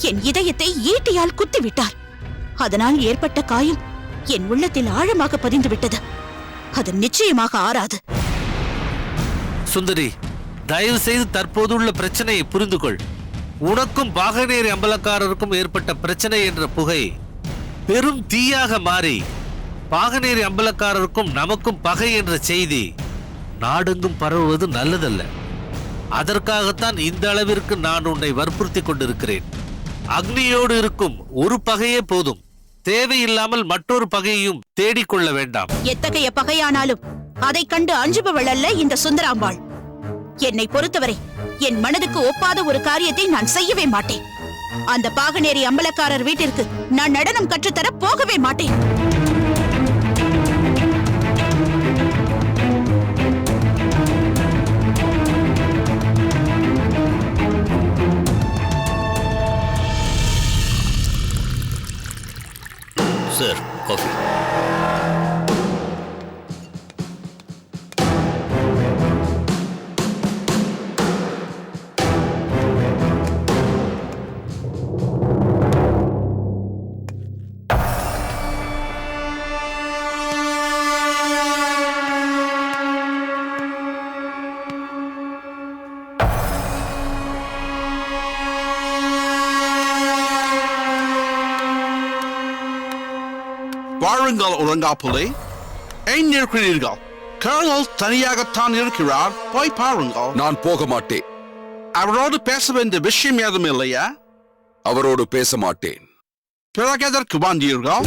என் இதயத்தை ஈட்டியால் குத்திவிட்டார். அதனால் ஏற்பட்ட காயம் என் உள்ளத்தில் ஆழமாக பதிந்துவிட்டது. அது நிச்சயமாக ஆறாது. சுந்தரி, தயவு செய்து தற்போதுள்ள பிரச்சனையை புரிந்து கொள். உனக்கும் பாகனேரி அம்பலக்காரருக்கும் ஏற்பட்ட பிரச்சனை என்ற புகை பெரும் தீயாக மாறி பாகனேரி அம்பலக்காரருக்கும் நமக்கும் பகை என்ற செய்தி நாடெங்கும் பரவுவது நல்லதல்ல. அதற்காகத்தான் இந்த அளவிற்கு நான் உன்னை வற்புறுத்தி கொண்டிருக்கிறேன். அக்னியோடு இருக்கும் ஒரு பகையே போதும். தேவையில்லாமல் மற்றொரு பகையையும் தேடிக்கொள்ள வேண்டாம். எத்தகைய பகையானாலும் அதை கண்டு அஞ்சுபவள் அல்ல இந்த சுந்தராம்பாள். என்னை பொறுத்தவரை என் மனதுக்கு ஒப்பாத ஒரு காரியத்தை நான் செய்யவே மாட்டேன். அந்த பாகனேரி அம்பலக்காரர் வீட்டிற்கு நான் நடனம் கற்றுத்தர போகவே மாட்டேன். Sir, coffee. வாருங்கள் உறங்காப்புலே. ஏன் இருக்கிறீர்கள்? கர்னல் தனியாகத்தான் இருக்கிறார், போய் பாருங்கள். நான் போக மாட்டேன். அவரோடு பேச வேண்டிய விஷயம் ஏதும் இல்லையா? அவரோடு பேச மாட்டேன். பிறகு எதற்கு வந்தீர்கள்?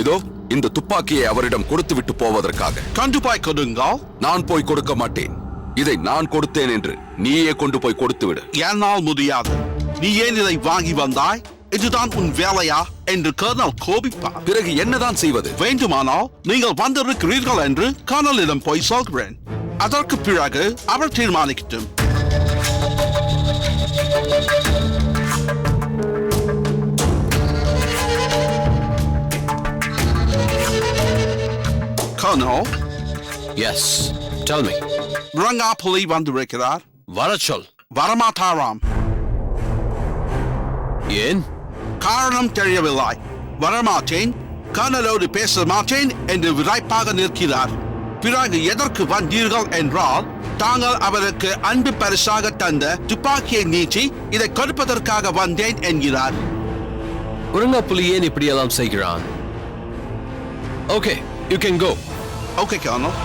இதோ இந்த துப்பாக்கியை அவரிடம் கொடுத்து விட்டு போவதற்காக. கொண்டு போய் கொடுங்கள். நான் போய் கொடுக்க மாட்டேன். இதை நான் கொடுத்தேன் என்று நீயே கொண்டு போய் கொடுத்து விடு. என்னால் முடியாது. நீ ஏன் இதை வாங்கி வந்தாய்? இதுதான் உன் வேலையா என்று கர்னல் கோபிப்பார். பிறகு என்னதான் செய்வது? வேண்டுமானால் நீங்கள் வந்திருக்கிறீர்கள் என்று கர்னலிடம் போய் சொல்கிறேன். அதற்கு பிறகு அவர் தீர்மானிக்கட்டும். Colonel. Yes, tell me. Rangapuli வந்திருக்கிறார். வரச் சொல். வரமாட்டாராம். ஏன்? காரணம் தெரியவில்லை. வரமாட்டேன், கர்னலோடு பேச மாட்டேன் என்று விரைப்பாக நிற்கிறார். பிறகு எதற்கு வந்தீர்கள் என்றால், தாங்கள் அவருக்கு அன்பு பரிசாக தந்த துப்பாக்கியை நீட்டி இதை கொடுப்பதற்காக வந்தேன் என்கிறார். உறங்காப்புலி ஏன் இப்படியெல்லாம் செய்கிறான்? Okay, you can go. Okay colonel.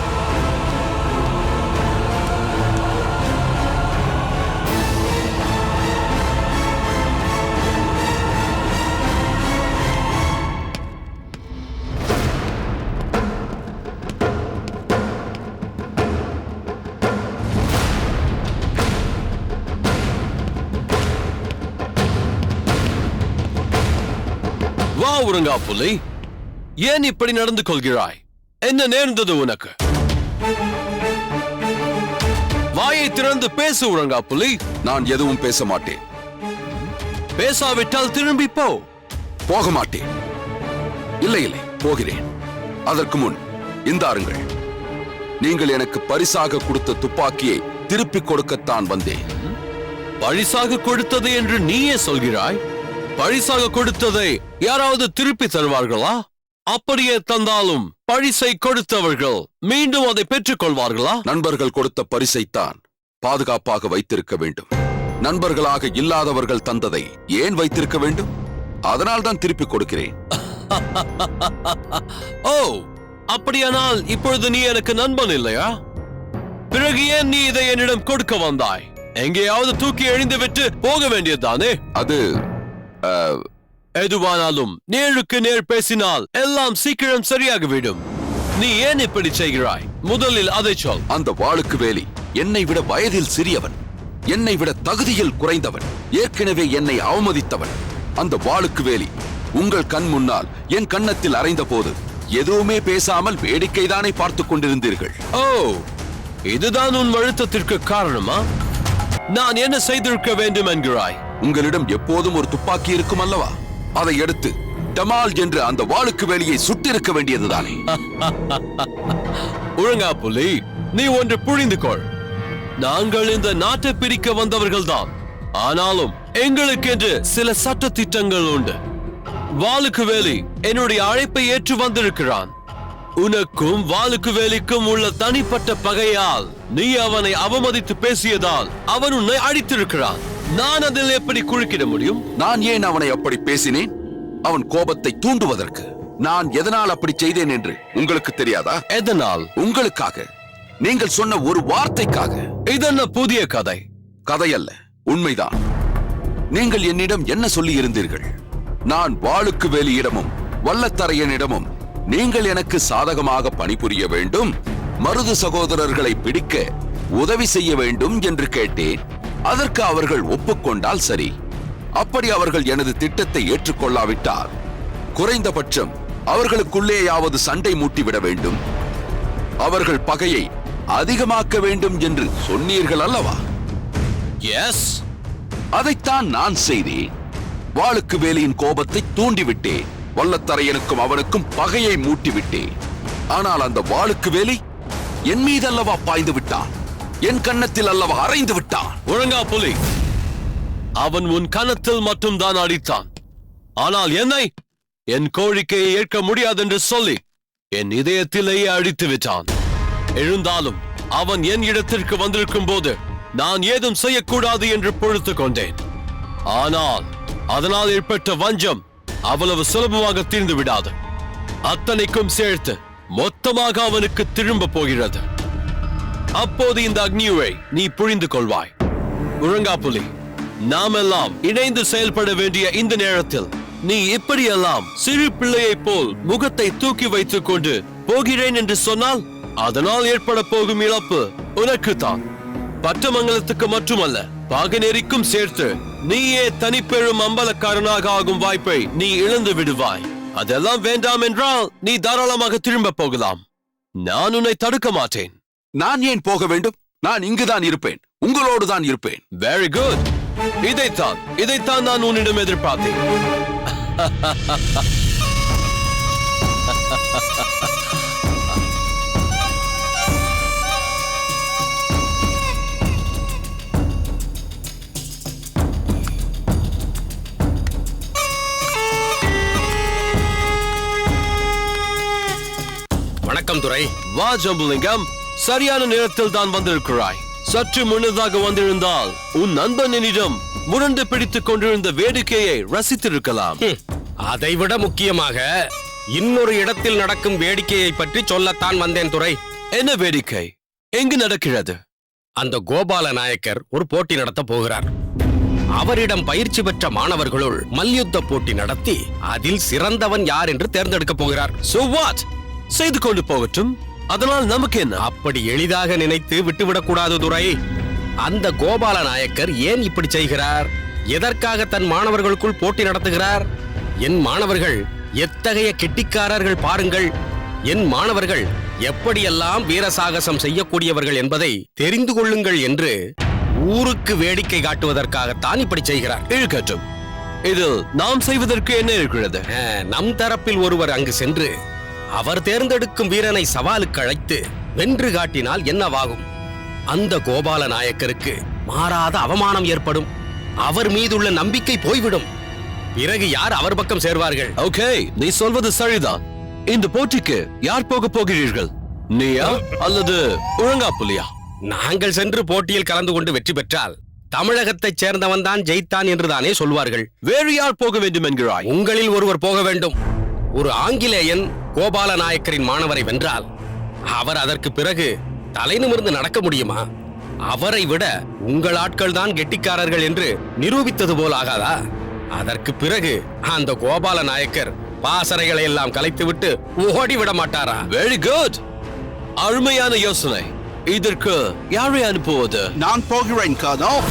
வா உறங்காப்புலி, ஏன் இப்படி நடந்து கொள்கிறாய்? என்ன நேர்ந்தது உனக்கு? வாயை திறந்து பேசு உறங்காப்புலி. நான் எதுவும் பேச மாட்டேன். பேசாவிட்டால் திரும்பி போ. போக மாட்டேன். இல்லை இல்லை, போகிறேன். அதற்கு முன் இந்தாருங்கள். நீங்கள் எனக்கு பரிசாக கொடுத்த துப்பாக்கியை திருப்பிக் கொடுக்கத்தான் வந்தேன். பரிசாக கொடுத்தது என்று நீயே சொல்கிறாய். பரிசாக கொடுத்ததை யாராவது திருப்பி தருவார்களா? அப்படியே தந்தாலும் பரிசை கொடுத்தவர்கள் மீண்டும் அதை பெற்றுக் கொள்வார்களா? நண்பர்கள் கொடுத்த பரிசைத்தான் பாதுகாப்பாக வைத்திருக்க வேண்டும். நண்பர்களாக இல்லாதவர்கள் தந்ததை ஏன் வைத்திருக்க வேண்டும்? அதனால் தான் திருப்பி கொடுக்கிறேன். ஓ, அப்படியானால் இப்பொழுது நீ எனக்கு நண்பன் இல்லையா? பிறகு ஏன் நீ இதை என்னிடம் கொடுக்க வந்தாய்? எங்கேயாவது தூக்கி எறிந்து விட்டு போக வேண்டியதுதானே? அது எதுவானாலும் நேருக்கு நேர் பேசினால் எல்லாம் சீக்கிரம் சரியாகிவிடும். நீ ஏன் இப்படி செய்கிறாய்? முதலில் அதை சொல். அந்த வாளுக்கு வேலி என்னை விட வயதில் சிறியவன், என்னை விட தகுதியில் குறைந்தவன், ஏற்கனவே என்னை அவமதித்தவன். அந்த வாளுக்கு வேலி உங்கள் கண் முன்னால் என் கன்னத்தில் அறைந்த போது எதுவுமே பேசாமல் வேடிக்கைதானே பார்த்துக் கொண்டிருந்தீர்கள். ஓ, இதுதான் உன் வருத்தத்திற்கு காரணமா? நான் என்ன செய்திருக்க வேண்டும் என்கிறாய்? உங்களிடம் எப்போதும் ஒரு துப்பாக்கி இருக்கும் அல்லவா? அதை எடுத்து டமால் என்று அந்த வாளுக்கு வேலியை சுட்டிருக்க வேண்டியதுதானே? உறங்காப்புலி, நீ ஒன்று புரிந்து கொள். நாங்கள் இந்த நாட்டை பிரிக்க வந்தவர்கள் தான். ஆனாலும் எங்களுக்கென்று சில சட்ட திட்டங்கள் உண்டு. வாளுக்கு வேலி என்னுடைய அழைப்பை ஏற்று வந்திருக்கிறான். உனக்கும் வாளுக்கு வேலிக்கும் உள்ள தனிப்பட்ட பகையால் நீ அவனை அவமதித்து பேசியதால் அவன் உன்னை அடித்திருக்கிறான். நான் அதில் எப்படி குறுக்கிட முடியும்? நான் ஏன் அவனை அப்படி பேசினேன்? அவன் கோபத்தை தூண்டுவதற்கு. நான் எதனால் அப்படி செய்தேன் என்று உங்களுக்கு தெரியாதா? எதனால்? உங்களுக்காக. நீங்கள் சொன்ன ஒரு வார்த்தைக்காக. இதென்ன புதிய கதை? கதை அல்ல, உண்மைதான். நீங்கள் என்னிடம் என்ன சொல்லி இருந்தீர்கள்? நான் வாளுக்கு வேலியிடமும் வல்லத்தரையனிடமும் நீங்கள் எனக்கு சாதகமாக பணிபுரிய வேண்டும், மருது சகோதரர்களை பிடிக்க உதவி செய்ய வேண்டும் என்று கேட்டேன். அதற்கு அவர்கள் ஒப்புக்கொண்டால் சரி. அப்படி அவர்கள் எனது திட்டத்தை ஏற்றுக்கொள்ளாவிட்டால் குறைந்தபட்சம் அவர்களுக்குள்ளேயாவது சண்டை மூட்டிவிட வேண்டும், அவர்கள் பகையை அதிகமாக்க வேண்டும் என்று சொன்னீர்கள் அல்லவா? எஸ், அதைத்தான் நான் செய்தேன். வாளுக்கு வேலியின் கோபத்தை தூண்டிவிட்டேன், வல்லத்தரையனுக்கும் அவனுக்கும் பகையை மூட்டிவிட்டேன். ஆனால் அந்த வாளுக்கு வேலி என் மீது அல்லவா பாய்ந்து விட்டான், என் கன்னத்தில் அல்லவா அறைந்து விட்டான். ஒழுங்கா புலி, அவன் உன் கன்னத்தில் மட்டும் தான் அடித்தான். ஆனால் என்னை என் கோரிக்கையை ஏற்க முடியாது என்று சொல்லி என் இதயத்திலேயே அடித்து விட்டான். எழுந்தாலும் அவன் என் இடத்திற்கு வந்திருக்கும் போது நான் ஏதும் செய்யக்கூடாது என்று பொறுத்துக் கொண்டேன். ஆனால் அதனால் ஏற்பட்ட வஞ்சம் அவ்வளவு சுலபமாக தீர்ந்து விடாது. அத்தனைக்கும் சேர்த்து மொத்தமாக அவனுக்கு திரும்ப போகிறது. அப்போது இந்த அக்னியை நீ புரிந்து கொள்வாய். ஒழுங்கா புலி, நாம் எல்லாம் இணைந்து செயல்பட வேண்டிய இந்த நேரத்தில் நீ இப்படியெல்லாம் சிறு பிள்ளையை போல் முகத்தை தூக்கி வைத்துக் கொண்டு போகிறேன் என்று சொன்னால் அதனால் ஏற்பட போகும் இழப்பு உனக்குத்தான். பட்டமங்கலத்துக்கு மட்டுமல்ல, பாகநேரிக்கும் சேர்த்து நீயே தனிப்பெரும் அம்பலக்காரனாக ஆகும் வாய்ப்பை நீ இழந்து விடுவாய். அதெல்லாம் வேண்டாம் என்றால் நீ தாராளமாக திரும்ப போகலாம். நான் உன்னை தடுக்க மாட்டேன். நான் ஏன் போக வேண்டும்? நான் இங்குதான் இருப்பேன், உங்களோடு தான் இருப்பேன். வெரி குட், இதைத்தான் நான் உன்னிடம் எதிர்பார்த்தேன். வணக்கம் துரை. வா ஜம்புலிங்கம், சரியான நேரத்தில் தான் வந்திருக்கிறாய். சற்று முன்னதாக வந்திருந்தால் உன் நண்பன் என்னிடம் முரண்டு பிடித்துக் கொண்டிருந்த வேடிக்கையை ரசித்திருக்கலாம். அதைவிட முக்கியமாக இன்னொரு இடத்தில் நடக்கும் வேடிக்கையை பற்றி சொல்லத்தான் வந்தேன் துரை. என்ன வேடிக்கை? எங்கு நடக்கிறது? அந்த கோபால நாயக்கர் ஒரு போட்டி நடத்த போகிறார். அவரிடம் பயிற்சி பெற்ற மாணவர்களுள் மல்யுத்த போட்டி நடத்தி அதில் சிறந்தவன் யார் என்று தேர்ந்தெடுக்க போகிறார். So what? செய்து கொண்டு போகட்டும், அதனால் நமக்கு என்ன? அப்படி எளிதாக நினைத்து விட்டுவிடக் கூடாது துரை. அந்த கோபால நாயக்கர் ஏன் இப்படி செய்கிறார்? எதற்காக தன் மாணவர்களுக்குள் போட்டி நடத்துகிறார்? என் மாணவர்கள் எத்தகைய கெட்டிக்காரர்கள் பாருங்கள். என் மாணவர்கள் எப்படியெல்லாம் வீரசாகசம் செய்யக்கூடியவர்கள் என்பதை தெரிந்து கொள்ளுங்கள் என்று ஊருக்கு வேடிக்கை காட்டுவதற்காகத்தான் இப்படி செய்கிறார். இருக்கட்டும், இதில் நாம் செய்வதற்கு என்ன இருக்கிறது? நம் தரப்பில் ஒருவர் அங்கு சென்று அவர் தேர்ந்தெடுக்கும் வீரனை சவாலுக்கு அழைத்து வென்று காட்டினால் என்னவாகும்? அந்த கோபால நாயக்கருக்கு மாறாத அவமானம் ஏற்படும். அவர் மீதுள்ள நம்பிக்கை போய்விடும். பிறகு யார் அவர் பக்கம் சேர்வார்கள்? ஓகே, நீ சொல்வது சரிதான். இந்த போட்டிக்கு யார் போக போகிறீர்கள்? நீயா அல்லது ஒழுங்கா புலியா? நாங்கள் சென்று போட்டியில் கலந்து கொண்டு வெற்றி பெற்றால் தமிழகத்தைச் சேர்ந்தவன் தான் ஜெயித்தான் என்றுதானே சொல்வார்கள். வேறு யார் போக வேண்டும் என்கிறாய்? உங்களில் ஒருவர் போக வேண்டும். ஒரு ஆங்கிலேயன் கோபால நாயக்கரின் மாணவரை வென்றால் அவர் அதற்கு பிறகு தலை நிமிர்ந்து நடக்க முடியுமா? அவரை விட உங்கள் ஆட்கள் தான் கெட்டிக்காரர்கள் என்று நிரூபித்தது போல் ஆகாதா? அதற்கு பிறகு அந்த கோபால நாயக்கர் பாசறைகளை எல்லாம் கலைத்துவிட்டு ஓடிவிட மாட்டாரா? வெரி குட், அருமையான யோசனை. இதற்கு யாரை அனுப்புவது? நான் போகிறேன் கர்னல்.